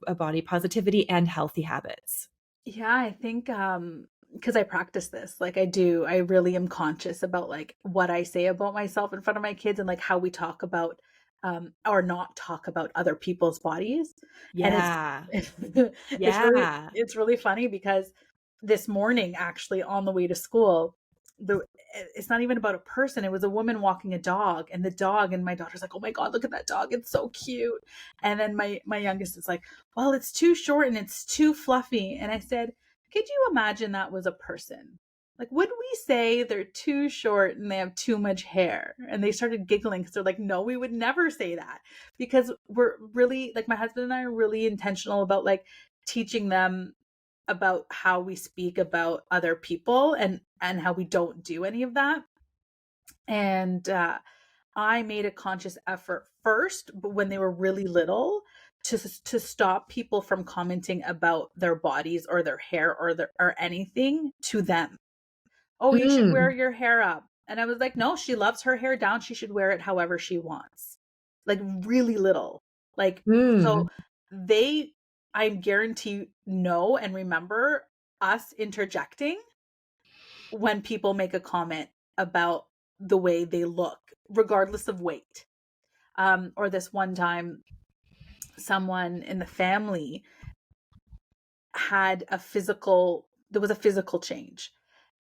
a body positivity and healthy habits. Yeah, I think because I practice this, like I really am conscious about like what I say about myself in front of my kids, and like how we talk about or not talk about other people's bodies. And Yeah. it's Yeah. it's really funny because this morning, actually, on the way to school, it's not even about a person. It was a woman walking a dog, and the dog, and my daughter's like, "Oh my God, look at that dog. It's so cute." And then my youngest is like, "Well, it's too short and it's too fluffy." And I said, "Could you imagine that was a person? Like, would we say they're too short and they have too much hair?" And they started giggling because they're like, "No, we would never say that." Because we're really, like, my husband and I are really intentional about like teaching them about how we speak about other people, and how we don't do any of that. And I made a conscious effort first, but when they were really little, to stop people from commenting about their bodies or their hair or anything to them. "Oh, you should wear Mm. your hair up." And I was like, "No, she loves her hair down. She should wear it however she wants." Like, really little. Like, so Mm. they, I guarantee, know and remember us interjecting when people make a comment about the way they look, regardless of weight. Or this one time, someone in the family there was a physical change.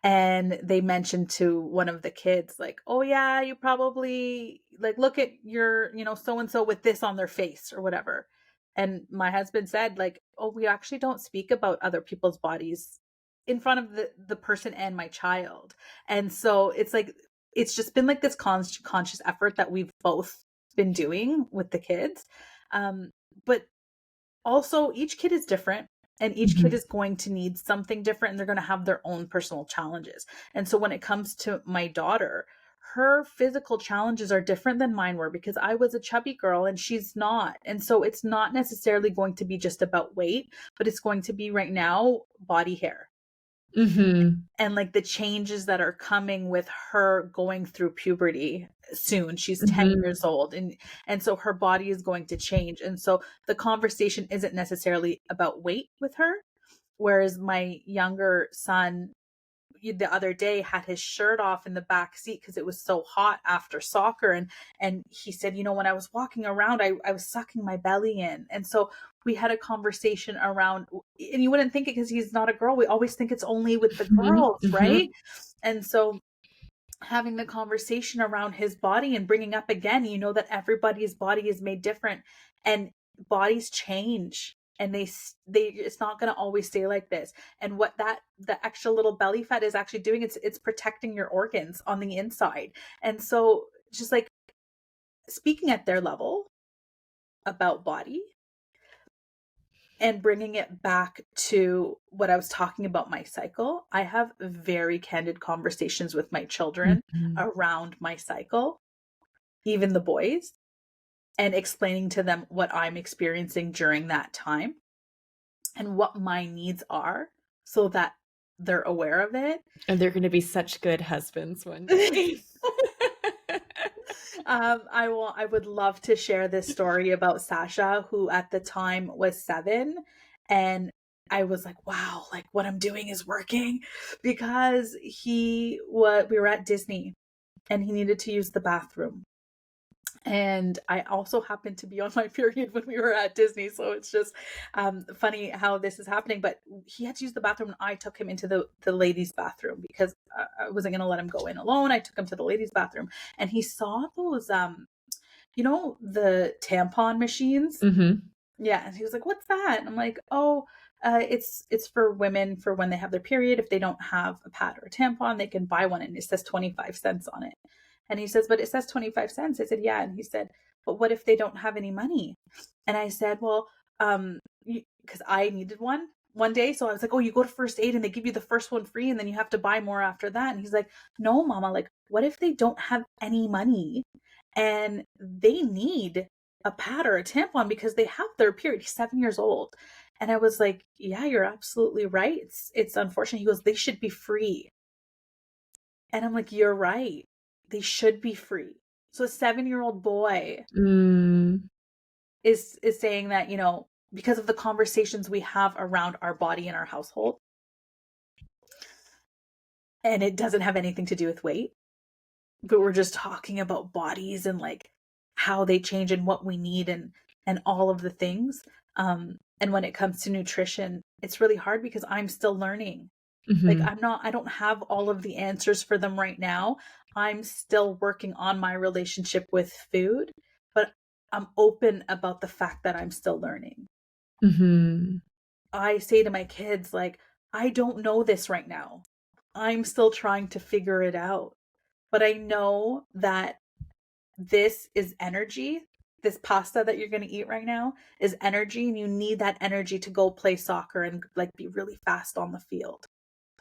And they mentioned to one of the kids, like, "Oh yeah, you probably, like, look at your, so and so with this on their face or whatever." And my husband said, like, "Oh, we actually don't speak about other people's bodies in front of the person and my child." And so it's like, it's just been like this conscious effort that we've both been doing with the kids. But also, each kid is different, and each kid Mhm. is going to need something different, and they're going to have their own personal challenges. And so when it comes to my daughter, her physical challenges are different than mine were, because I was a chubby girl and she's not. And so it's not necessarily going to be just about weight, but it's going to be, right now, body hair. Mhm. And like the changes that are coming with her going through puberty soon. She's 10 Mhm. years old, and so her body is going to change. And so the conversation isn't necessarily about weight with her, whereas my younger son, the other day, had his shirt off in the back seat because it was so hot after soccer, and he said, "When I was walking around, I was sucking my belly in." And so we had a conversation around, and you wouldn't think it because he's not a girl. We always think it's only with the Mhm. girls, right? Mhm. And so having the conversation around his body and bringing up again, that everybody's body is made different, and bodies change, and they it's not going to always stay like this. And what the extra little belly fat is actually doing, it's protecting your organs on the inside. And so just like speaking at their level about body, and bringing it back to what I was talking about, my cycle. I have very candid conversations with my children Mhm. around my cycle, even the boys. and explaining to them what I'm experiencing during that time and what my needs are so that they're aware of it. And they're going to be such good husbands one day. I would love to share this story about Sasha, who at the time was 7. And I was like, wow, like what I'm doing is working, because we were at Disney and he needed to use the bathroom. And I also happened to be on my period when we were at Disney. So it's just funny how this is happening. But he had to use the bathroom, and I took him into the ladies' bathroom because I wasn't going to let him go in alone. I took him to the ladies' bathroom, and he saw those, the tampon machines. Mm-hmm. Yeah. And he was like, what's that? And I'm like, oh, it's for women for when they have their period. If they don't have a pad or a tampon, they can buy one, and it says 25 cents on it. And he says, but it says 25 cents. I said, yeah. And he said, but what if they don't have any money? And I said, well, because I needed one day. So I was like, oh, you go to first aid and they give you the first one free, and then you have to buy more after that. And he's like, no, mama, like, what if they don't have any money and they need a pad or a tampon because they have their period? He's 7 years old. And I was like, yeah, you're absolutely right. It's unfortunate. He goes, they should be free. And I'm like, you're right. They should be free. So a 7-year-old boy is saying that, because of the conversations we have around our body in our household, and it doesn't have anything to do with weight, but we're just talking about bodies and like how they change and what we need and all of the things. And when it comes to nutrition, it's really hard because I'm still learning. Mm-hmm. Like I don't have all of the answers for them right now. I'm still working on my relationship with food, but I'm open about the fact that I'm still learning. Mm-hmm. I say to my kids, like, I don't know this right now. I'm still trying to figure it out. But I know that this is energy. This pasta that you're going to eat right now is energy, and you need that energy to go play soccer and like be really fast on the field.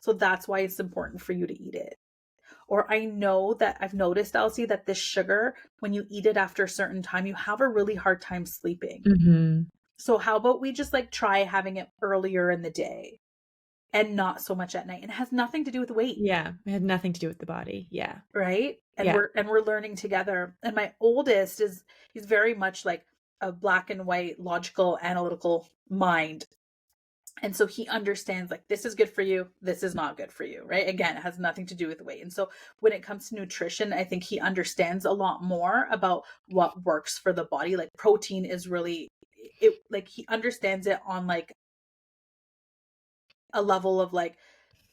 So that's why it's important for you to eat it. Or I know that I've noticed, Elsie, that this sugar, when you eat it after a certain time, you have a really hard time sleeping. Mm-hmm. So how about we just like try having it earlier in the day and not so much at night? And it has nothing to do with weight. Yeah. It had nothing to do with the body. Yeah. Right. And yeah. we're learning together. And my oldest he's very much like a black and white, logical, analytical mind. And so he understands like, this is good for you, this is not good for you, right? Again, it has nothing to do with weight. And so when it comes to nutrition, I think he understands a lot more about what works for the body. Like protein is really, like he understands it on like a level of like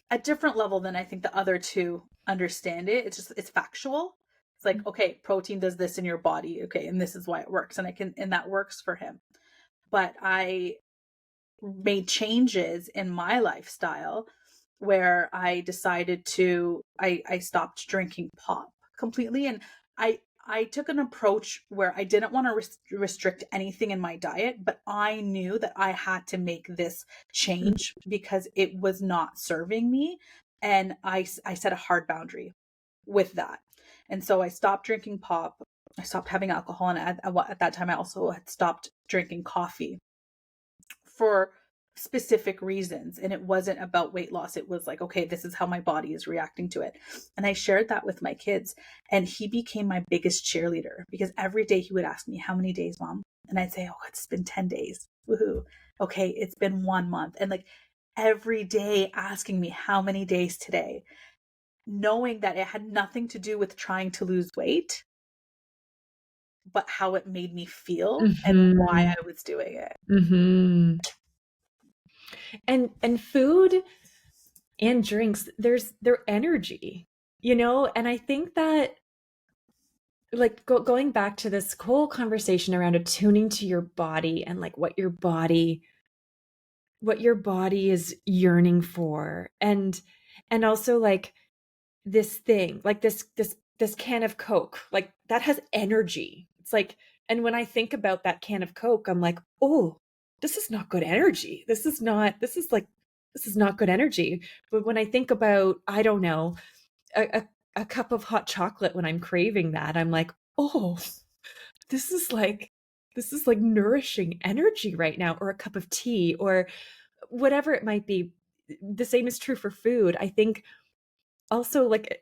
a different level than I think the other two understand it. It's factual. It's like, okay, protein does this in your body. Okay. And this is why it works. And that works for him. But I made changes in my lifestyle where I decided I stopped drinking pop completely. And I took an approach where I didn't want to restrict anything in my diet, but I knew that I had to make this change because it was not serving me. And I set a hard boundary with that. And so I stopped drinking pop. I stopped having alcohol. And at that time, I also had stopped drinking coffee for specific reasons. And it wasn't about weight loss. It was like, okay, this is how my body is reacting to it. And I shared that with my kids, and he became my biggest cheerleader because every day he would ask me, how many days, Mom? And I'd say, oh, it's been 10 days. Woohoo. Okay. It's been 1 month. And like every day asking me how many days today, knowing that it had nothing to do with trying to lose weight, but how it made me feel and why I was doing it. Mm-hmm. And food and drinks, their energy, and I think that like going back to this whole conversation around attuning to your body and like what your body is yearning for, and also like this thing, like this can of Coke, like that has energy. It's like, and when I think about that can of Coke, I'm like, oh, this is not good energy. This is not good energy. But when I think about, I don't know, a cup of hot chocolate when I'm craving that, I'm like, oh, this is like nourishing energy right now, or a cup of tea, or whatever it might be. The same is true for food. I think also, like,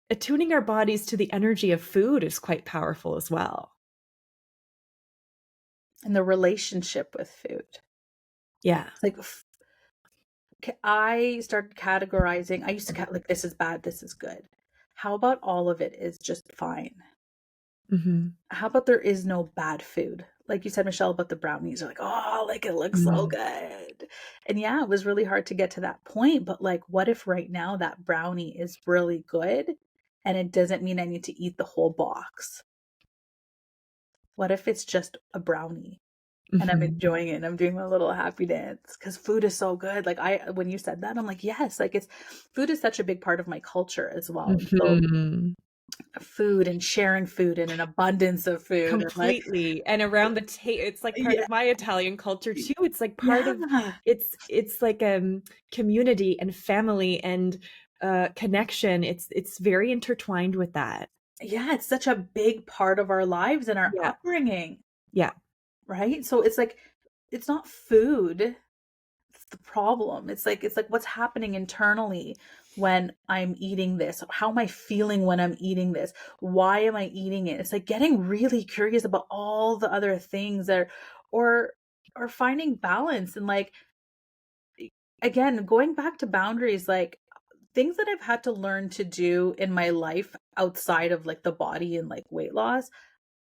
attuning our bodies to the energy of food is quite powerful as well. And the relationship with food. Yeah. It's like I started categorizing. I used to like, this is bad, this is good. How about all of it is just fine? Mm-hmm. How about there is no bad food? Like you said, Michelle, about the brownies. You're like, oh, like it looks so good. And yeah, it was really hard to get to that point. But like, what if right now that brownie is really good and it doesn't mean I need to eat the whole box? What if it's just a brownie and I'm enjoying it and I'm doing my little happy dance? Because food is so good. Like when you said that, I'm like, yes, like food is such a big part of my culture as well. And so food and sharing food and an abundance of food and like, Completely. And around the table, it's like part yeah, of my Italian culture too. It's like part of yeah, it's like community and family and connection. It's very intertwined with that. yeah, it's such a big part of our lives and our Yeah. upbringing, Yeah. right? So it's like, it's not food. It's the problem. It's like what's happening internally when I'm eating this? How am I feeling when I'm eating this? Why am I eating it? It's like getting really curious about all the other things that or finding balance and like again, going back to boundaries, like things that I've had to learn to do in my life outside of like the body and like weight loss,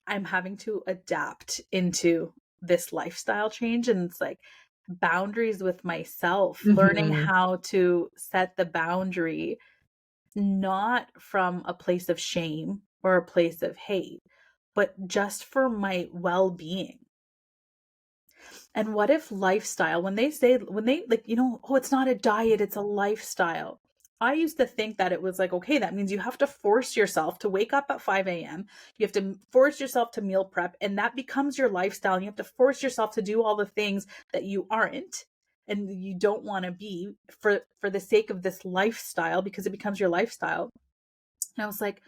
I'm having to adapt into this lifestyle change. And it's like boundaries with myself, learning how to set the boundary, not from a place of shame or a place of hate, but just for my well being. And what if lifestyle, when they like, oh, it's not a diet, it's a lifestyle. I used to think that it was like, okay, that means you have to force yourself to wake up at 5 a.m. You have to force yourself to meal prep, and that becomes your lifestyle. And you have to force yourself to do all the things that you aren't and you don't want to be for the sake of this lifestyle, because it becomes your lifestyle. And I was like,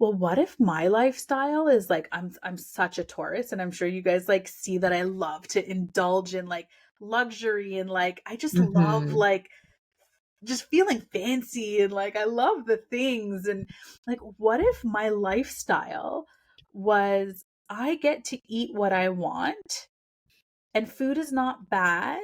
well, what if my lifestyle is like I'm such a Taurus, and I'm sure you guys like see that I love to indulge in like luxury and like I just love like just feeling fancy and like I love the things. And like what if my lifestyle was I get to eat what I want and food is not bad,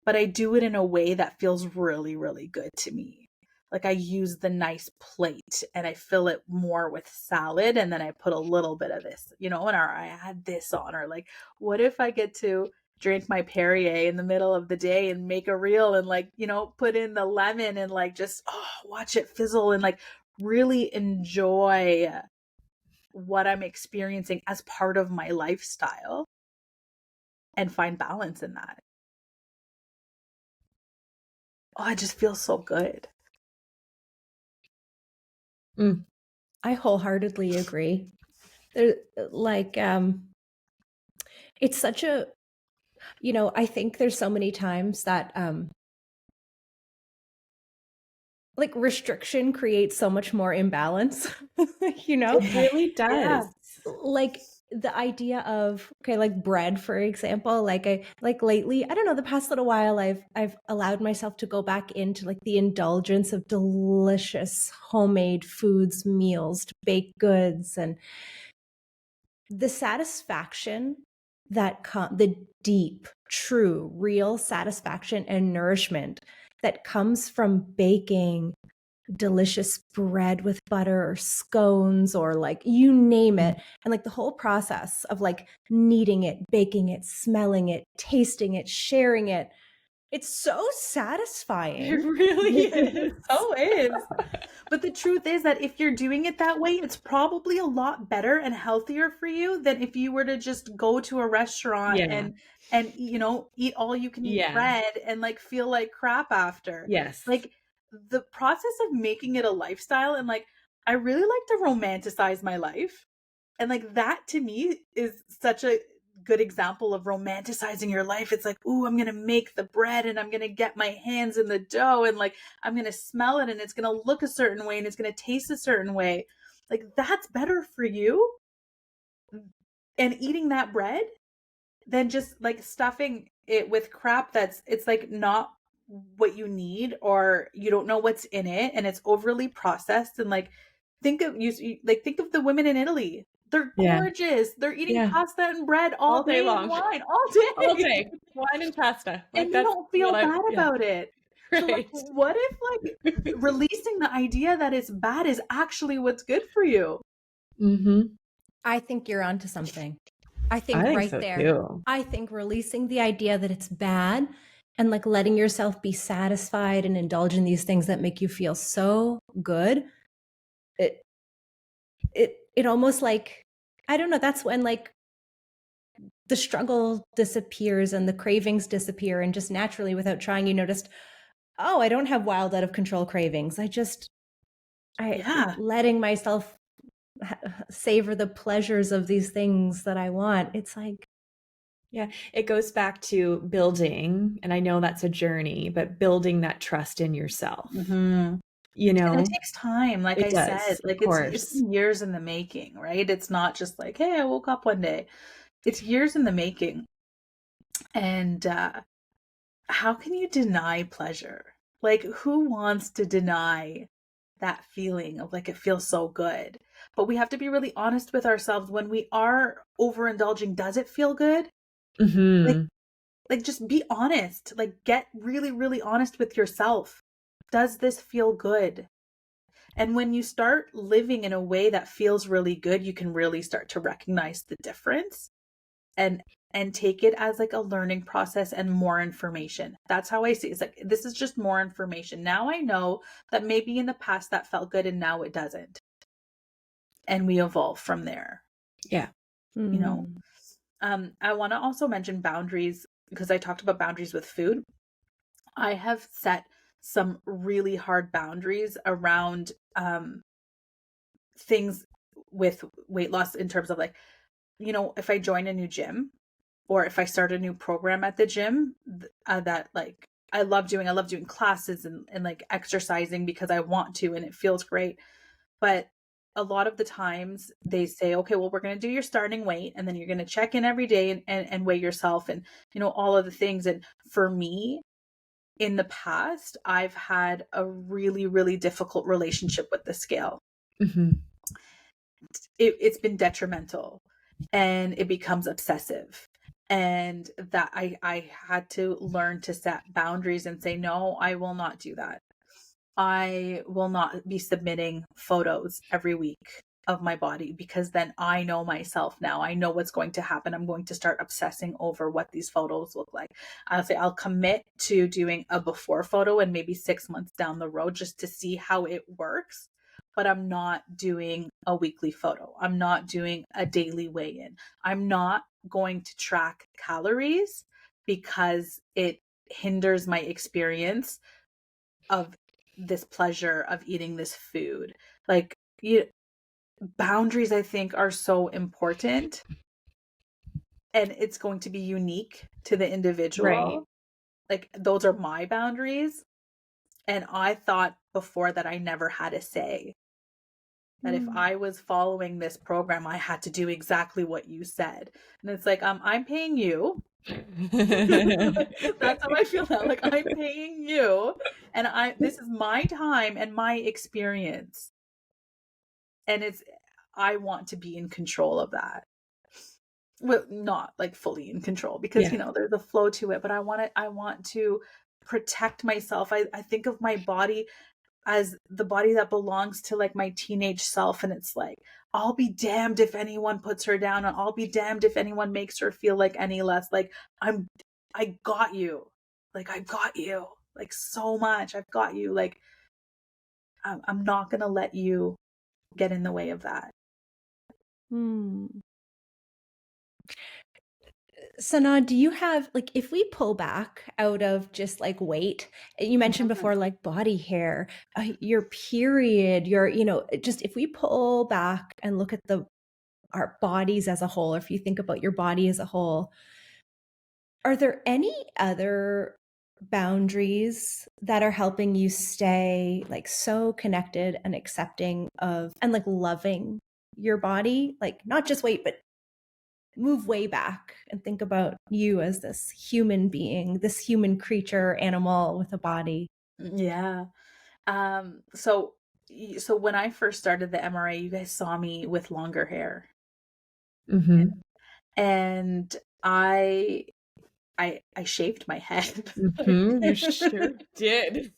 but I do it in a way that feels really, really good to me. Like I use the nice plate and I fill it more with salad and then I put a little bit of this, and or I add this on, or like, what if I get to drink my Perrier in the middle of the day and make a reel and like, put in the lemon and like just watch it fizzle and like really enjoy what I'm experiencing as part of my lifestyle and find balance in that. Oh, it just feels so good. I wholeheartedly agree. Like, it's such a, I think there's so many times that, like restriction creates so much more imbalance, It really does. Yeah. Like the idea of, okay, like bread, for example, like lately, I don't know, the past little while I've allowed myself to go back into like the indulgence of delicious homemade foods, meals, baked goods, and the satisfaction the deep, true, real satisfaction and nourishment that comes from baking delicious bread with butter or scones or like you name it, and like the whole process of like kneading it, baking it, smelling it, tasting it, sharing it, it's so satisfying. It really is. So is. But the truth is that if you're doing it that way, it's probably a lot better and healthier for you than if you were to just go to a restaurant and eat all you can eat bread and like feel like crap after. Yes. Like the process of making it a lifestyle, and like I really like to romanticize my life. And like that to me is such a good example of romanticizing your life. It's like, ooh, I'm going to make the bread and I'm going to get my hands in the dough and like I'm going to smell it and it's going to look a certain way and it's going to taste a certain way. Like that's better for you and eating that bread than just like stuffing it with crap it's like not what you need, or you don't know what's in it, and it's overly processed. And like think of the women in Italy. They're Yeah. gorgeous. They're eating Yeah. pasta and bread all All day day and long. wine all All day. day. Wine and pasta. Like And they that's don't what feel bad yeah. about it. So like Right. what if like releasing the idea that it's bad is actually what's good for you? Mm-hmm. I think you're onto something. I I think think right so there. too. I think releasing the idea that it's bad and like letting yourself be satisfied and indulge in these things that make you feel so good. It almost like, I don't know, that's when like the struggle disappears and the cravings disappear, and just naturally without trying you noticed, oh, I don't have wild out of control cravings. Yeah. Letting myself savor the pleasures of these things that I want. It's like, Yeah, it goes back to building, and I know that's a journey, but building that trust in yourself. Mm-hmm. You And know, it takes time, like it I does, said, of like it's course. been years in the making, right? It's not just like, hey, I woke up one day. It's years in the making. And how can you deny pleasure? Like, who wants to deny that feeling of like it feels so good? But we have to be really honest with ourselves when we are overindulging. Does it feel good? Like, Mm-hmm. like just be honest. Like, get really, really honest with yourself. Does this feel good? And when you start living in a way that feels really good, you can really start to recognize the difference and take it as like a learning process and more information. That's how I see it. It's like, this is just more information. Now I know that maybe in the past that felt good and now it doesn't. And we evolve from there. Yeah. You know, I want to also mention boundaries, because I talked about boundaries with food. I have set some really hard boundaries around things with weight loss, in terms of like, you know, if I join a new gym or if I start a new program at the gym, that like I love doing classes and like exercising because I want to and it feels great. But a lot of the times they say, okay, well, we're going to do your starting weight and then you're going to check in every day and weigh yourself and, you know, all of the things. And for me, in the past, I've had a really, really difficult relationship with the scale. Mm-hmm. It's been detrimental and it becomes obsessive. And that I had to learn to set boundaries and say, no, I will not do that. I will not be submitting photos every week of my body, because then I know myself now. I know what's going to happen. I'm going to start obsessing over what these photos look like. I'll say I'll commit to doing a before photo and maybe 6 months down the road just to see how it works. But I'm not doing a weekly photo. I'm not doing a daily weigh-in. I'm not going to track calories because it hinders my experience of this pleasure of eating this food. Like, boundaries, I think, are so important, and it's going to be unique to the individual. Right. Like, those are my boundaries. And I thought before that I never had a say. That if I was following this program, I had to do exactly what you said. And it's like, I'm paying you. That's how I feel now. Like, I'm paying you, and this is my time and my experience. And I want to be in control of that. Well, not like fully in control, because Yeah. there's a flow to it, but I want to protect myself. I think of my body as the body that belongs to like my teenage self, and it's like, I'll be damned if anyone puts her down, and I'll be damned if anyone makes her feel like any less. Like, I got you. Like, I got you. Like, so much. I've got you. Like, I'm not going to let you get in the way of that. Sanaa, do you have, like, if we pull back out of just like weight, you mentioned before, like body hair, your period, just if we pull back and look at our bodies as a whole, or if you think about your body as a whole, are there any other boundaries that are helping you stay like so connected and accepting of and like loving your body? Like, not just weight, but move way back and think about you as this human being, this human creature, animal with a body. Yeah. So when I first started the MRA, you guys saw me with longer hair. Mm-hmm. And I shaved my head. Mm-hmm. You sure did.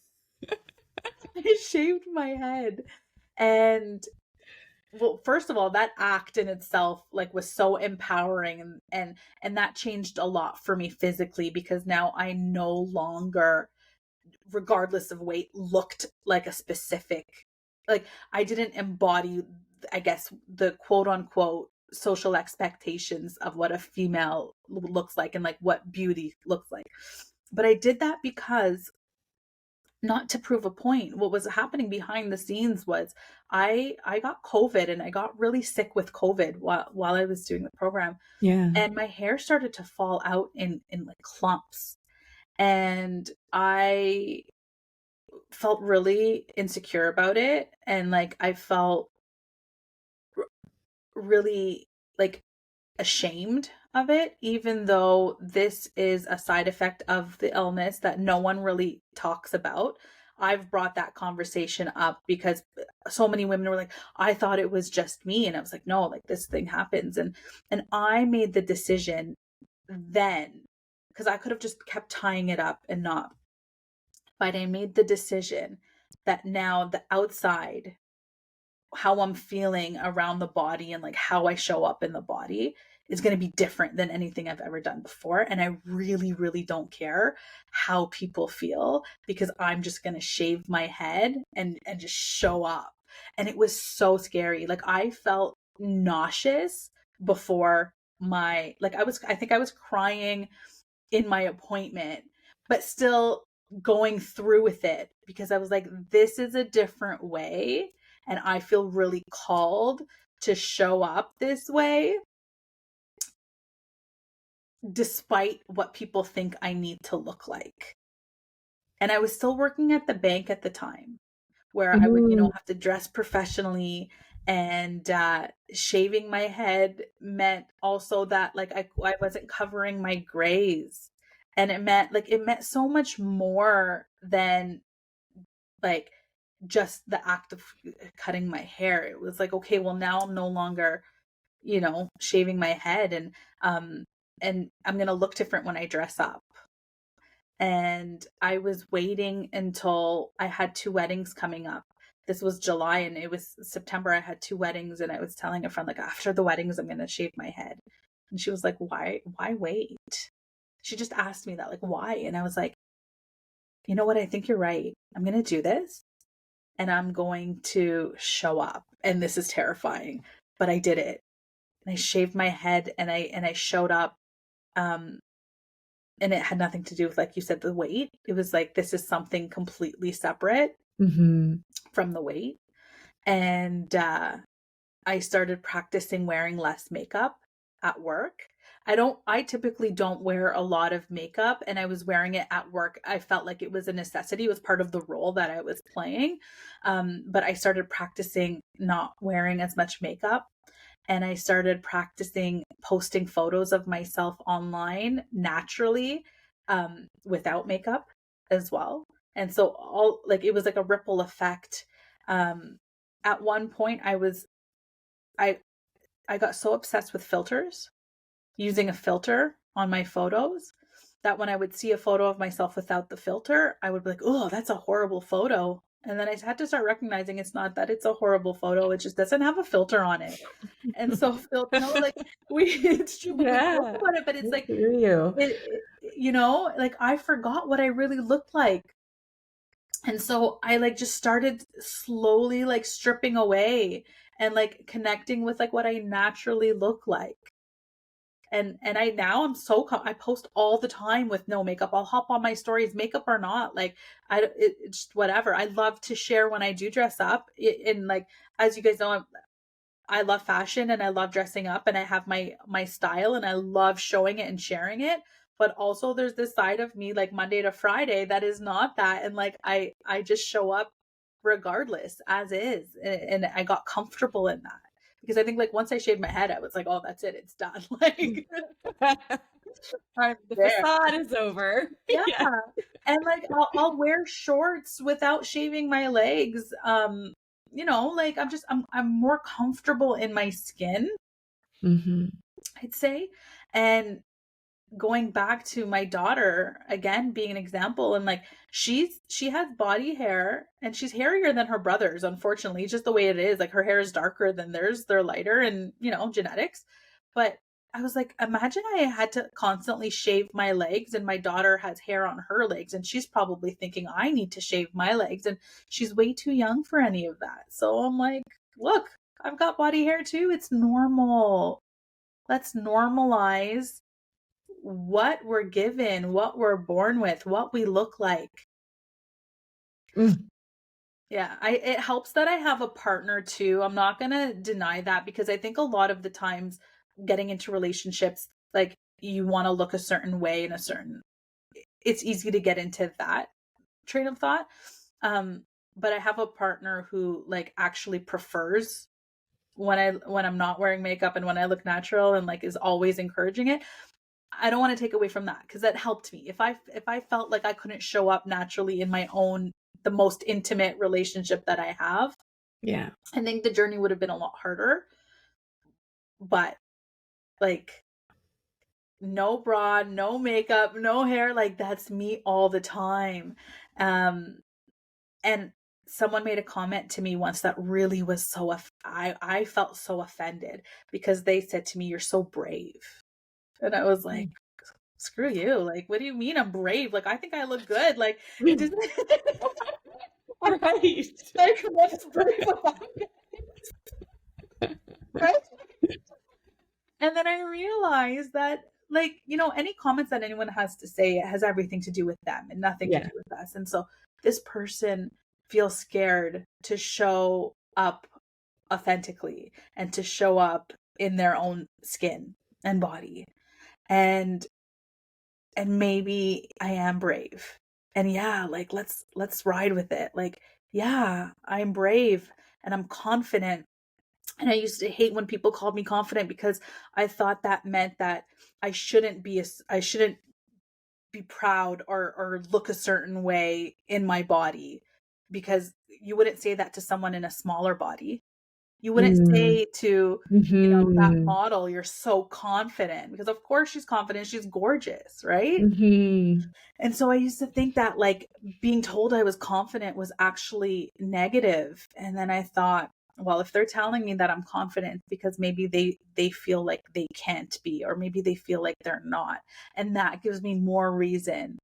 I shaved my head. And well, first of all, that act in itself like was so empowering, and that changed a lot for me physically, because now I no longer, regardless of weight, looked like a specific, like I didn't embody, I guess, the quote unquote social expectations of what a female looks like and like what beauty looks like. But I did that because, not to prove a point, what was happening behind the scenes was I got COVID, and I got really sick with COVID while I was doing the program, Yeah. and my hair started to fall out in like clumps, and I felt really insecure about it, and like I felt really like ashamed of it, even though this is a side effect of the illness that no one really talks about. I've brought that conversation up because so many women were like, I thought it was just me. And I was like, no, like this thing happens. And I made the decision then, because I could have just kept tying it up and not, but I made the decision that now the outside, how I'm feeling around the body and like how I show up in the body is going to be different than anything I've ever done before. And I really, really don't care how people feel, because I'm just going to shave my head and just show up. And it was so scary. Like I felt nauseous before I think I was crying in my appointment, but still going through with it, because I was like, this is a different way. And I feel really called to show up this way, despite what people think I need to look like. And I was still working at the bank at the time, where I would, Mm-hmm. have to dress professionally, and shaving my head meant also that like I wasn't covering my grays, and it meant so much more than like just the act of cutting my hair. It was like, okay, well now I'm no longer, shaving my head, um and I'm going to look different when I dress up. And I was waiting until I had 2 weddings coming up. This was July, and it was September. I had 2 weddings, and I was telling a friend, like, after the weddings, I'm going to shave my head. And she was like, why wait? She just asked me that, like, why? And I was like, you know what? I think you're right. I'm going to do this, and I'm going to show up. And this is terrifying, but I did it. And I shaved my head, and I showed up. Um, and it had nothing to do with, like you said, the weight. It was like, this is something completely separate Mm-hmm. from the weight. And I started practicing wearing less makeup at work. I typically don't wear a lot of makeup, and I was wearing it at work. I felt like it was a necessity. It was part of the role that I was playing. But I started practicing not wearing as much makeup, and I started practicing posting photos of myself online naturally, without makeup as well. And so it was like a ripple effect. At one point I I got so obsessed with filters, using a filter on my photos, that when I would see a photo of myself without the filter, I would be like, oh, that's a horrible photo. And then I had to start recognizing it's not that it's a horrible photo, it just doesn't have a filter on it. And so, like it's true, but we joke Yeah. about it, but it's I like, hear you. like I forgot what I really looked like. And so I like just started slowly like stripping away and like connecting with like what I naturally look like. And I now I'm so I post all the time with no makeup. I'll hop on my stories, makeup or not. Like it's just whatever. I love to share when I do dress up. In like, as you guys know, I love fashion, and I love dressing up, and I have my style, and I love showing it and sharing it. But also there's this side of me, like Monday to Friday, that is not that. And like I just show up regardless, as is. And I got comfortable in that. because I think like once I shaved my head, I was like, oh, that's it. It's done. Like I'm The there. facade is over. Yeah. And like I'll wear shorts without shaving my legs. You know, like I'm more comfortable in my skin, I'd say. And going back to my daughter again being an example, and like she has body hair and she's hairier than her brothers, unfortunately, just the way it is. Like her hair is darker than theirs, they're lighter, and you know, genetics. But I was like, imagine I had to constantly shave my legs and my daughter has hair on her legs and she's probably thinking I need to shave my legs, and she's way too young for any of that. So I'm like, look, I've got body hair too. It's normal. Let's normalize what we're given, what we're born with, what we look like. Yeah, it helps that I have a partner too. I'm not going to deny that, because I think a lot of the times getting into relationships, like you want to look a certain way in a certain, it's easy to get into that train of thought. But I have a partner who like actually prefers when I'm not wearing makeup and when I look natural, and like is always encouraging it. I don't want to take away from that, because that helped me. If I felt like I couldn't show up naturally in my own, the most intimate relationship that I have, Yeah, I think the journey would have been a lot harder. But like no bra, no makeup, no hair, like that's me all the time. And someone made a comment to me once that really was so I felt so offended, because they said to me, "You're so brave." And I was like, screw you. Like, what do you mean I'm brave? Like, I think I look good. Like, it doesn't. right. Like, what's brave about it? Right? And then I realized that, like, you know, any comments that anyone has to say, it has everything to do with them and nothing to do with us. And so this person feels scared to show up authentically and to show up in their own skin and body. And maybe I am brave. And yeah, like let's ride with it. Like, yeah, I'm brave and I'm confident. And I used to hate when people called me confident, because I thought that meant that I shouldn't be proud or look a certain way in my body, because you wouldn't say that to someone in a smaller body. You wouldn't say to, you know, that model, "You're so confident," because of course she's confident, she's gorgeous, right? And so I used to think that like being told I was confident was actually negative. And then I thought, well, if they're telling me that I'm confident, because maybe they feel like they can't be, or maybe they feel like they're not. And that gives me more reason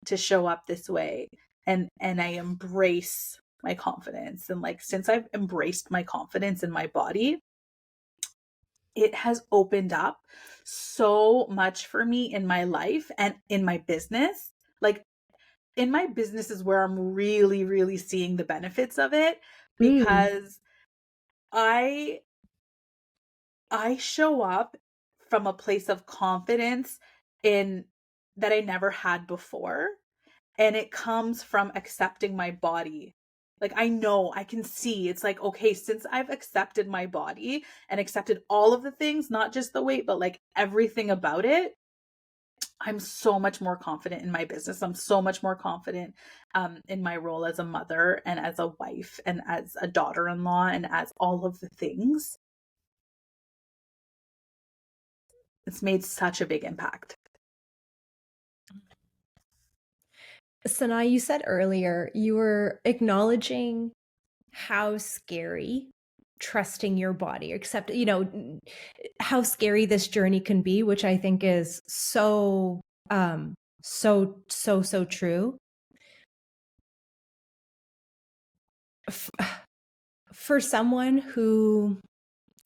to show up this way. And I embrace my confidence. And like since I've embraced my confidence in my body, it has opened up so much for me in my life and in my business. Like in my business is where I'm really, really seeing the benefits of it, because I show up from a place of confidence in that I never had before. And it comes from accepting my body. Like I know, I can see, it's like, okay, since I've accepted my body and accepted all of the things, not just the weight, but like everything about it, I'm so much more confident in my business. I'm so much more confident in my role as a mother and as a wife and as a daughter-in-law and as all of the things. It's made such a big impact. Sanaa, you said earlier you were acknowledging how scary trusting your body, except, you know, how scary this journey can be, which I think is so true. For someone who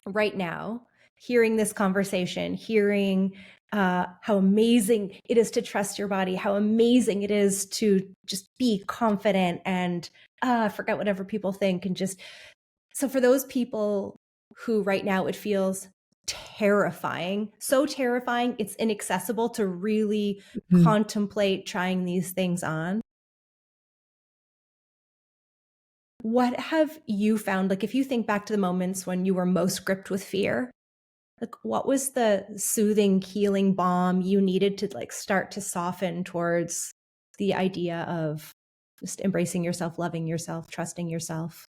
right now, hearing this conversation, hearing how amazing it is to trust your body, how amazing it is to just be confident and forget whatever people think. And just, so for those people who right now it feels terrifying, so terrifying, it's inaccessible to really contemplate trying these things on. What have you found? Like, if you think back to the moments when you were most gripped with fear, like, what was the soothing, healing balm you needed to like start to soften towards the idea of just embracing yourself, loving yourself, trusting yourself?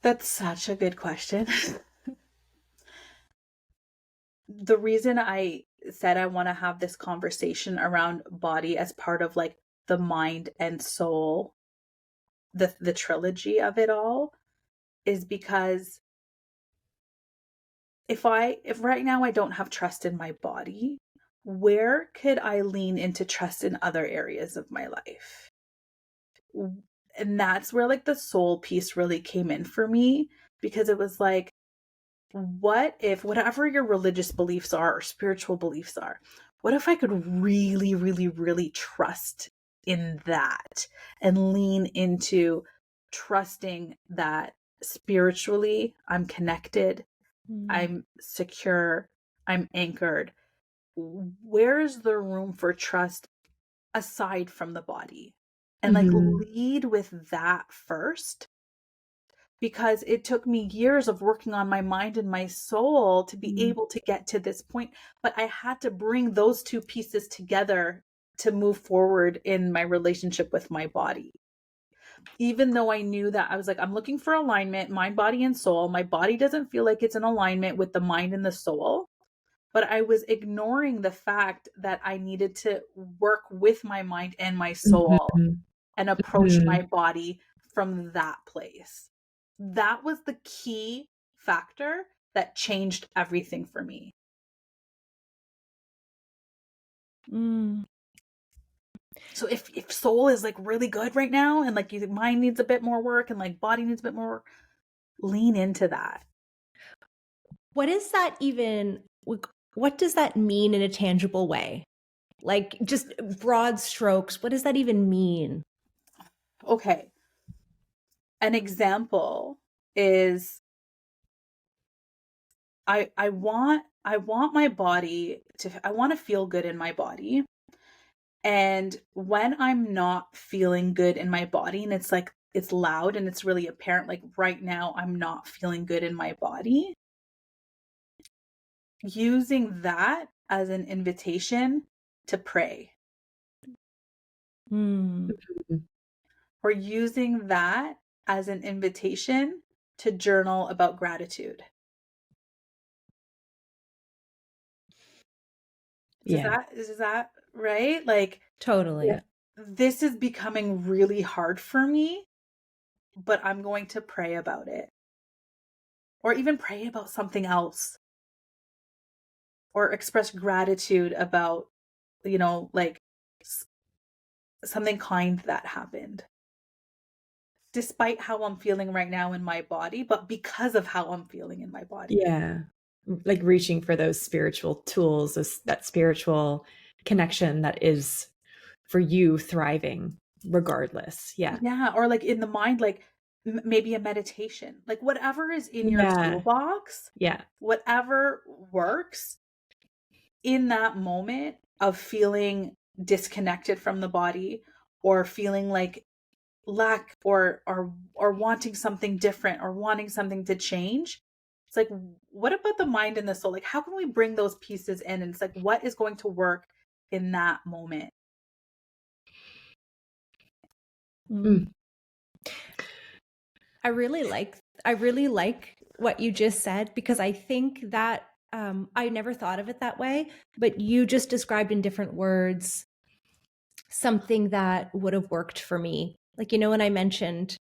That's such a good question. The reason I said I want to have this conversation around body as part of like the mind and soul, the trilogy of it all, is because if right now I don't have trust in my body, where could I lean into trust in other areas of my life? And that's where like the soul piece really came in for me, because it was like, what if whatever your religious beliefs are or spiritual beliefs are, what if I could really, really, really trust in that and lean into trusting that spiritually I'm connected, I'm secure, I'm anchored. Where is the room for trust aside from the body? And like lead with that first, because it took me years of working on my mind and my soul to be able to get to this point. But I had to bring those two pieces together to move forward in my relationship with my body. Even though I knew that I was like, I'm looking for alignment, mind, body, and soul. My body doesn't feel like it's in alignment with the mind and the soul. But I was ignoring the fact that I needed to work with my mind and my soul and approach my body from that place. That was the key factor that changed everything for me. So if soul is like really good right now and like your mind needs a bit more work and like body needs a bit more work, lean into that. What is that even? What does that mean in a tangible way? Like, just broad strokes, what does that even mean? Okay. An example is I want my body to, I want to feel good in my body. And when I'm not feeling good in my body and it's like it's loud and it's really apparent, like right now I'm not feeling good in my body, using that as an invitation to pray. Or using that as an invitation to journal about gratitude. Is that right? Like, Totally. this is becoming really hard for me, but I'm going to pray about it. Or even pray about something else. Or express gratitude about, like something kind that happened. Despite how I'm feeling right now in my body, but because of how I'm feeling in my body. Yeah. Like reaching for those spiritual tools, that spiritual connection that is for you thriving regardless. Yeah. Yeah. Or like in the mind, like maybe a meditation, like whatever is in your Yeah. toolbox, Yeah. whatever works in that moment of feeling disconnected from the body or feeling like lack or wanting something different or wanting something to change. It's like, what about the mind and the soul? Like, how can we bring those pieces in? And it's like, what is going to work in that moment? I really like what you just said, because I think that I never thought of it that way, but you just described in different words something that would have worked for me. Like, when I mentioned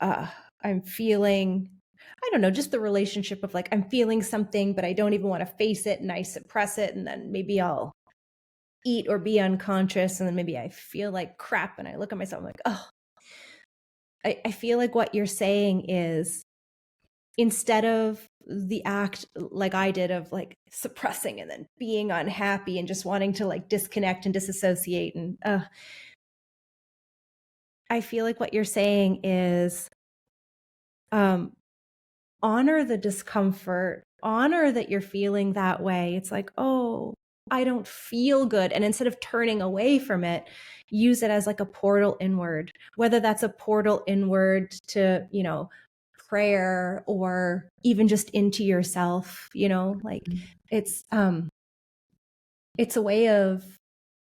I'm feeling, I don't know, just the relationship of like, I'm feeling something, but I don't even want to face it and I suppress it. And then maybe I'll eat or be unconscious. And then maybe I feel like crap and I look at myself, I'm like, oh, I feel like what you're saying is, instead of the act like I did of like suppressing and then being unhappy and just wanting to like disconnect and disassociate, and I feel like what you're saying is honor the discomfort, honor that you're feeling that way. It's like, oh, I don't feel good. And instead of turning away from it, use it as like a portal inward, whether that's a portal inward to, prayer or even just into yourself, like it's a way of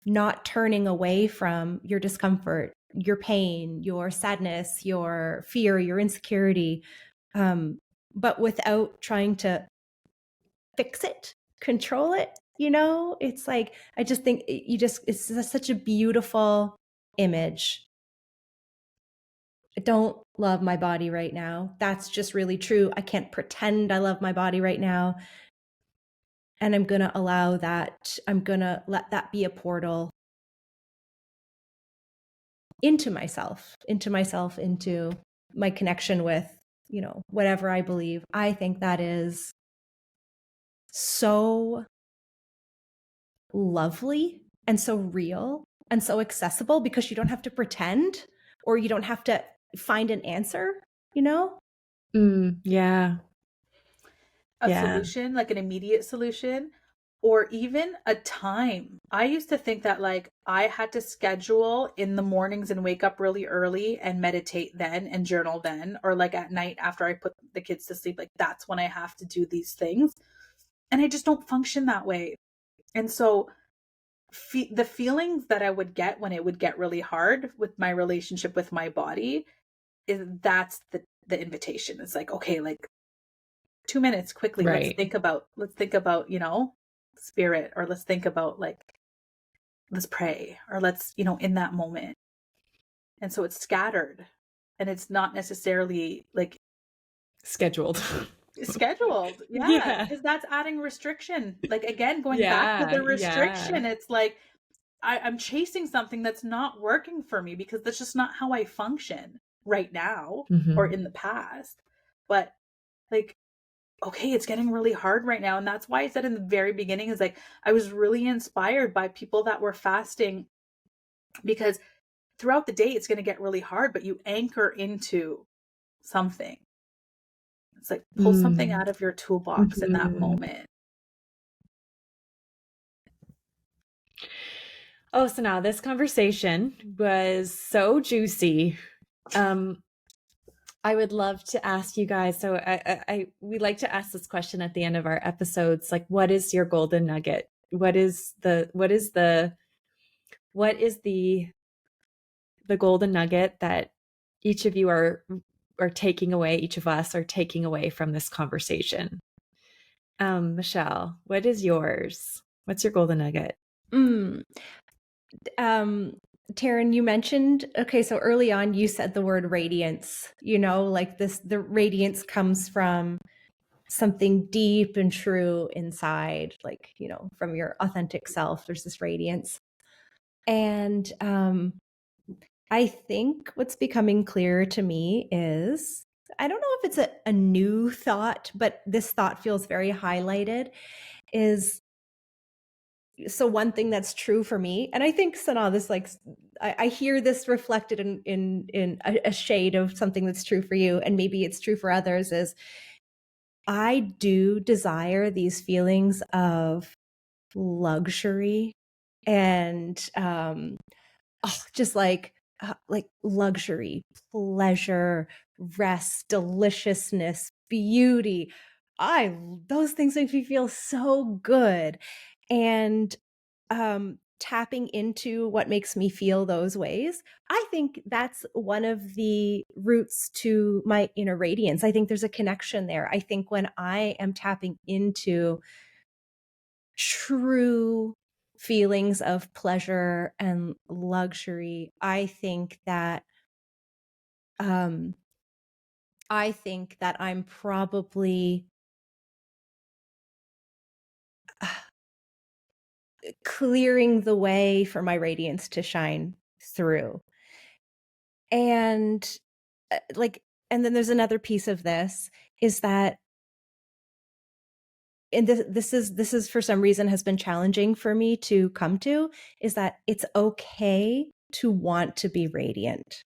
not turning away from your discomfort, your pain, your sadness, your fear, your insecurity, but without trying to fix it, control it. It's like, I just think it's such a beautiful image. I don't love my body right now. That's just really true. I can't pretend I love my body right now. And I'm going to allow that. I'm going to let that be a portal into myself, into my connection with, whatever I believe. I think that is so lovely and so real and so accessible because you don't have to pretend or you don't have to find an answer, Yeah. A solution, like an immediate solution, or even a time. I used to think that like I had to schedule in the mornings and wake up really early and meditate then and journal then, or like at night after I put the kids to sleep, like that's when I have to do these things. And I just don't function that way. And so the feelings that I would get when it would get really hard with my relationship with my body that's the invitation. It's like, okay, like 2 minutes quickly. Right. Let's think about, spirit, or let's think about like, let's pray, or let's, in that moment. And so it's scattered and it's not necessarily like scheduled. Yeah. Because that's adding restriction. Like, again, going back to the restriction, it's like, I'm chasing something that's not working for me because that's just not how I function right now or in the past. But like, okay, it's getting really hard right now. And that's why I said in the very beginning is like, I was really inspired by people that were fasting, because throughout the day, it's going to get really hard, but you anchor into something. It's like, pull something out of your toolbox in that moment. Oh, Sanaa, this conversation was so juicy. I would love to ask you guys. So we like to ask this question at the end of our episodes, like, what is your golden nugget? What is the golden nugget that each of you are taking away, each of us are taking away from this conversation? Michelle, what is yours? What's your golden nugget? Taryn, you mentioned, okay, so early on you said the word radiance, like the radiance comes from something deep and true inside, like, from your authentic self, there's this radiance. And I think what's becoming clearer to me is, I don't know if it's a new thought, but this thought feels very highlighted, is so one thing that's true for me, and I think Sanaa, this like I hear this reflected in a shade of something that's true for you, and maybe it's true for others, is I do desire these feelings of luxury and just like luxury, pleasure, rest, deliciousness, beauty. Those things make me feel so good. And tapping into what makes me feel those ways, I think that's one of the roots to my inner radiance. I think there's a connection there. I think when I am tapping into true feelings of pleasure and luxury, I think that I'm probably clearing the way for my radiance to shine through. And and then there's another piece of this, is that, and this is for some reason has been challenging for me to come to, is that it's okay to want to be radiant.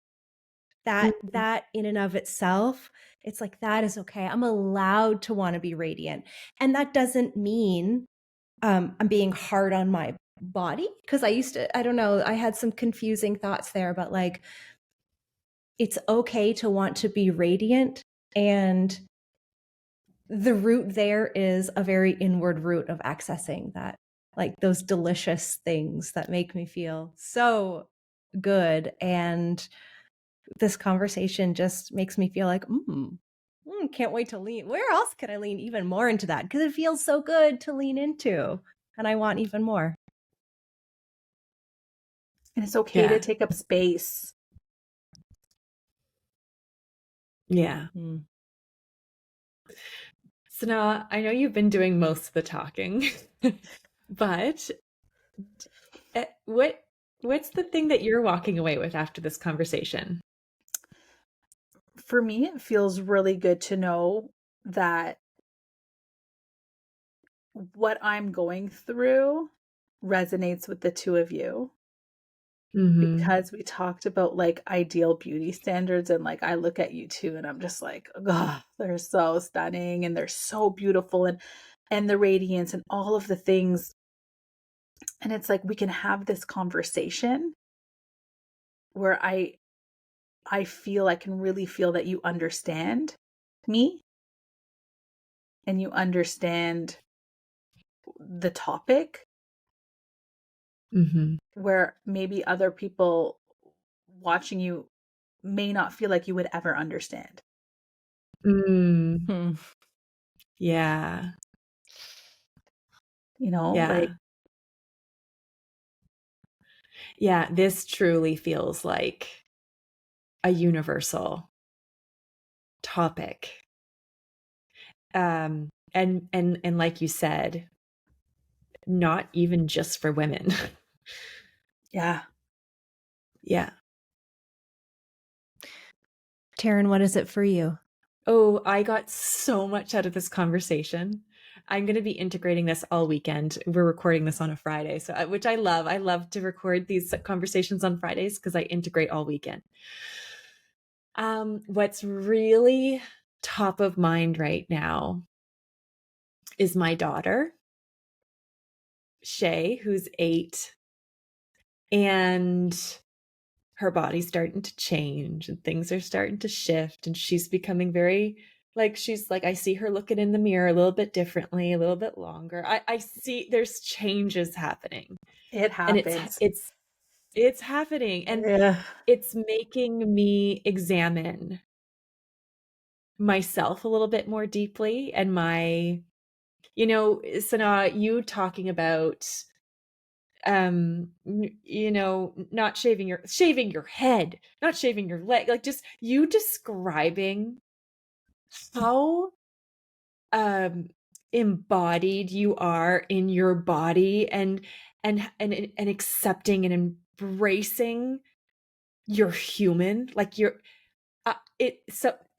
That in and of itself, it's like, that is okay. I'm allowed to want to be radiant. And that doesn't mean I'm being hard on my body, because I don't know, I had some confusing thoughts there, but like, it's okay to want to be radiant, and the root there is a very inward root of accessing that, like those delicious things that make me feel so good. And this conversation just makes me feel like, can't wait to lean. Where else can I lean even more into that? Because it feels so good to lean into, and I want even more. And it's okay to take up space. Yeah. Sanaa, I know you've been doing most of the talking, but what's the thing that you're walking away with after this conversation? For me, it feels really good to know that what I'm going through resonates with the two of you. Because we talked about like ideal beauty standards, and like I look at you two and I'm just like, oh, they're so stunning and they're so beautiful, and the radiance and all of the things. And it's like we can have this conversation where I feel I can really feel that you understand me and you understand the topic, where maybe other people watching you may not feel like you would ever understand. Yeah. You know, like, yeah, this truly feels like a universal topic. And like you said, not even just for women. Yeah. Yeah. Taryn, what is it for you? Oh, I got so much out of this conversation. I'm going to be integrating this all weekend. We're recording this on a Friday, so which I love. I love to record these conversations on Fridays because I integrate all weekend. What's really top of mind right now is my daughter, Shay, who's 8, and her body's starting to change and things are starting to shift, and she's becoming very she's like, I see her looking in the mirror a little bit differently, a little bit longer. I see there's changes happening. It happens. And it's happening, and it's making me examine myself a little bit more deeply, and my, Sanaa, you talking about not shaving your head, not shaving your leg, like just you describing how embodied you are in your body, and accepting and embracing you're human, like you're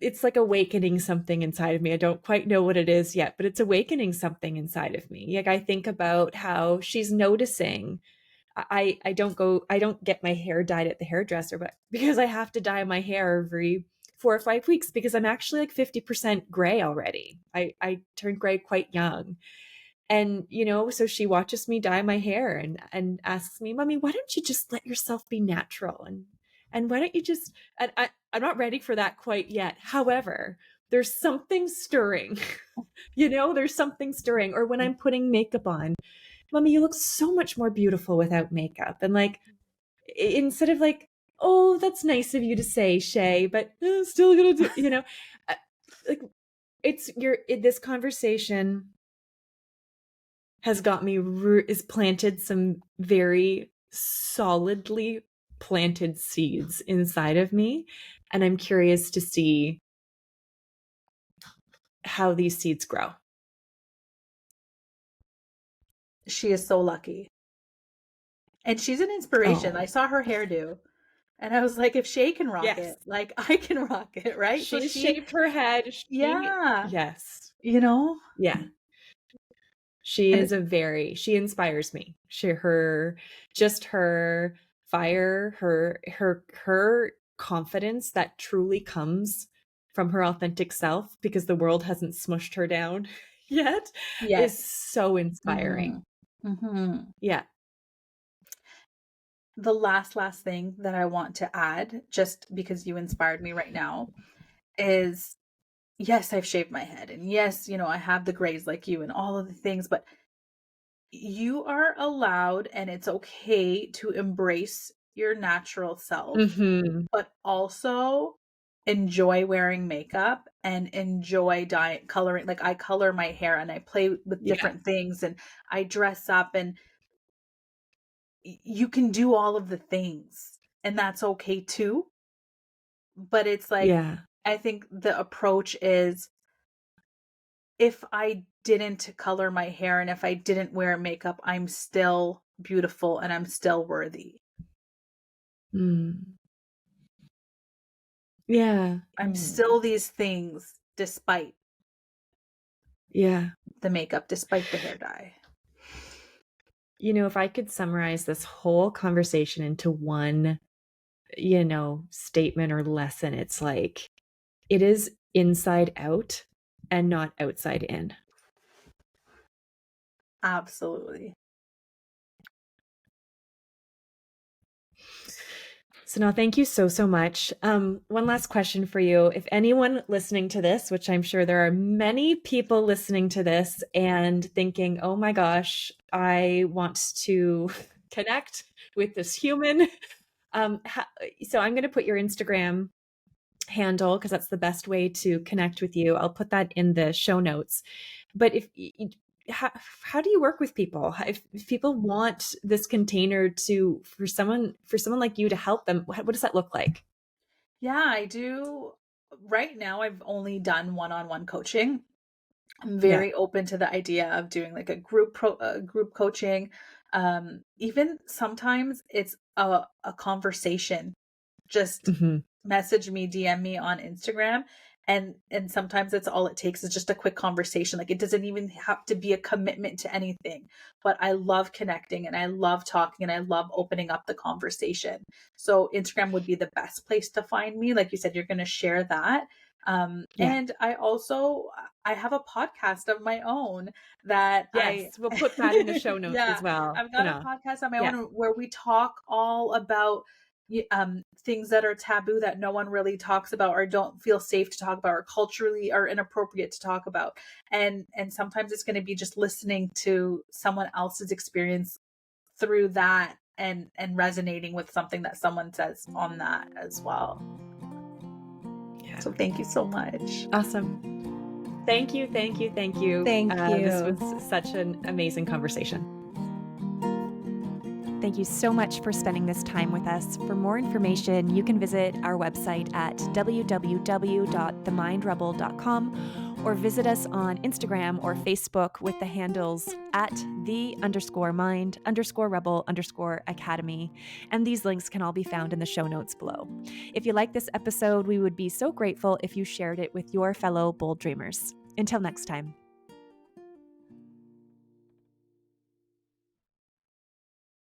it's like awakening something inside of me. I don't quite know what it is yet, but it's awakening something inside of me. Like I think about how she's noticing I don't get my hair dyed at the hairdresser, but because I have to dye my hair every 4 or 5 weeks because I'm actually like 50% gray already. I turned gray quite young. And, so she watches me dye my hair and asks me, Mommy, why don't you just let yourself be natural? And why don't you just, and I'm not ready for that quite yet. However, there's something stirring, there's something stirring. Or when I'm putting makeup on, Mommy, you look so much more beautiful without makeup. And like, instead of like, oh, that's nice of you to say, Shay, but still gonna do, like this conversation has got me, is planted some very solidly planted seeds inside of me. And I'm curious to see how these seeds grow. She is so lucky. And she's an inspiration. I saw her hairdo and I was like, if Shay can rock it, like I can rock it, right? She shaved her head. Yes. Yeah. She is she inspires me. Her fire, her confidence that truly comes from her authentic self, because the world hasn't smushed her down yet, is so inspiring. Mm-hmm. Yeah. The last thing that I want to add, just because you inspired me right now, is yes, I've shaved my head. And yes, I have the grays like you and all of the things, but you are allowed and it's okay to embrace your natural self, Mm-hmm. but also enjoy wearing makeup and enjoy coloring. Like I color my hair and I play with Yeah. different things and I dress up, and you can do all of the things and that's okay too. But it's like, Yeah. I think the approach is, if I didn't color my hair and if I didn't wear makeup, I'm still beautiful and I'm still worthy. Mm. Yeah. I'm still these things despite Yeah. the makeup, despite the hair dye. If I could summarize this whole conversation into one, statement or lesson, it's like, it is inside out and not outside in. Absolutely. So now, thank you so, so much. One last question for you. If anyone listening to this, which I'm sure there are many people listening to this and thinking, oh my gosh, I want to connect with this human. So I'm going to put your Instagram handle because that's the best way to connect with you. I'll put that in the show notes. But how do you work with people? If people want this container for someone like you to help them, what does that look like? Yeah, I do. Right now, I've only done one-on-one coaching. I'm Yeah. very open to the idea of doing like a group coaching. Even sometimes it's a conversation. Just Mm-hmm. message me, DM me on Instagram. And sometimes it's all it takes is just a quick conversation. Like it doesn't even have to be a commitment to anything. But I love connecting and I love talking and I love opening up the conversation. So Instagram would be the best place to find me. Like you said, you're going to share that. Yeah. And I have a podcast of my own that Yes, we'll put that in the show notes as yeah, well. I've got a Sanaa. podcast on my Yeah. own where we talk all about things that are taboo that no one really talks about or don't feel safe to talk about or culturally are inappropriate to talk about. And sometimes it's going to be just listening to someone else's experience through that and resonating with something that someone says on that as well. Yeah. So thank you so much. Awesome. Thank you. Thank you. Thank you. Thank you. This was such an amazing conversation. Thank you so much for spending this time with us. For more information, you can visit our website at www.themindrebel.com or visit us on Instagram or Facebook with the handles at @the_mind_rebel_academy. And these links can all be found in the show notes below. If you like this episode, we would be so grateful if you shared it with your fellow bold dreamers. Until next time.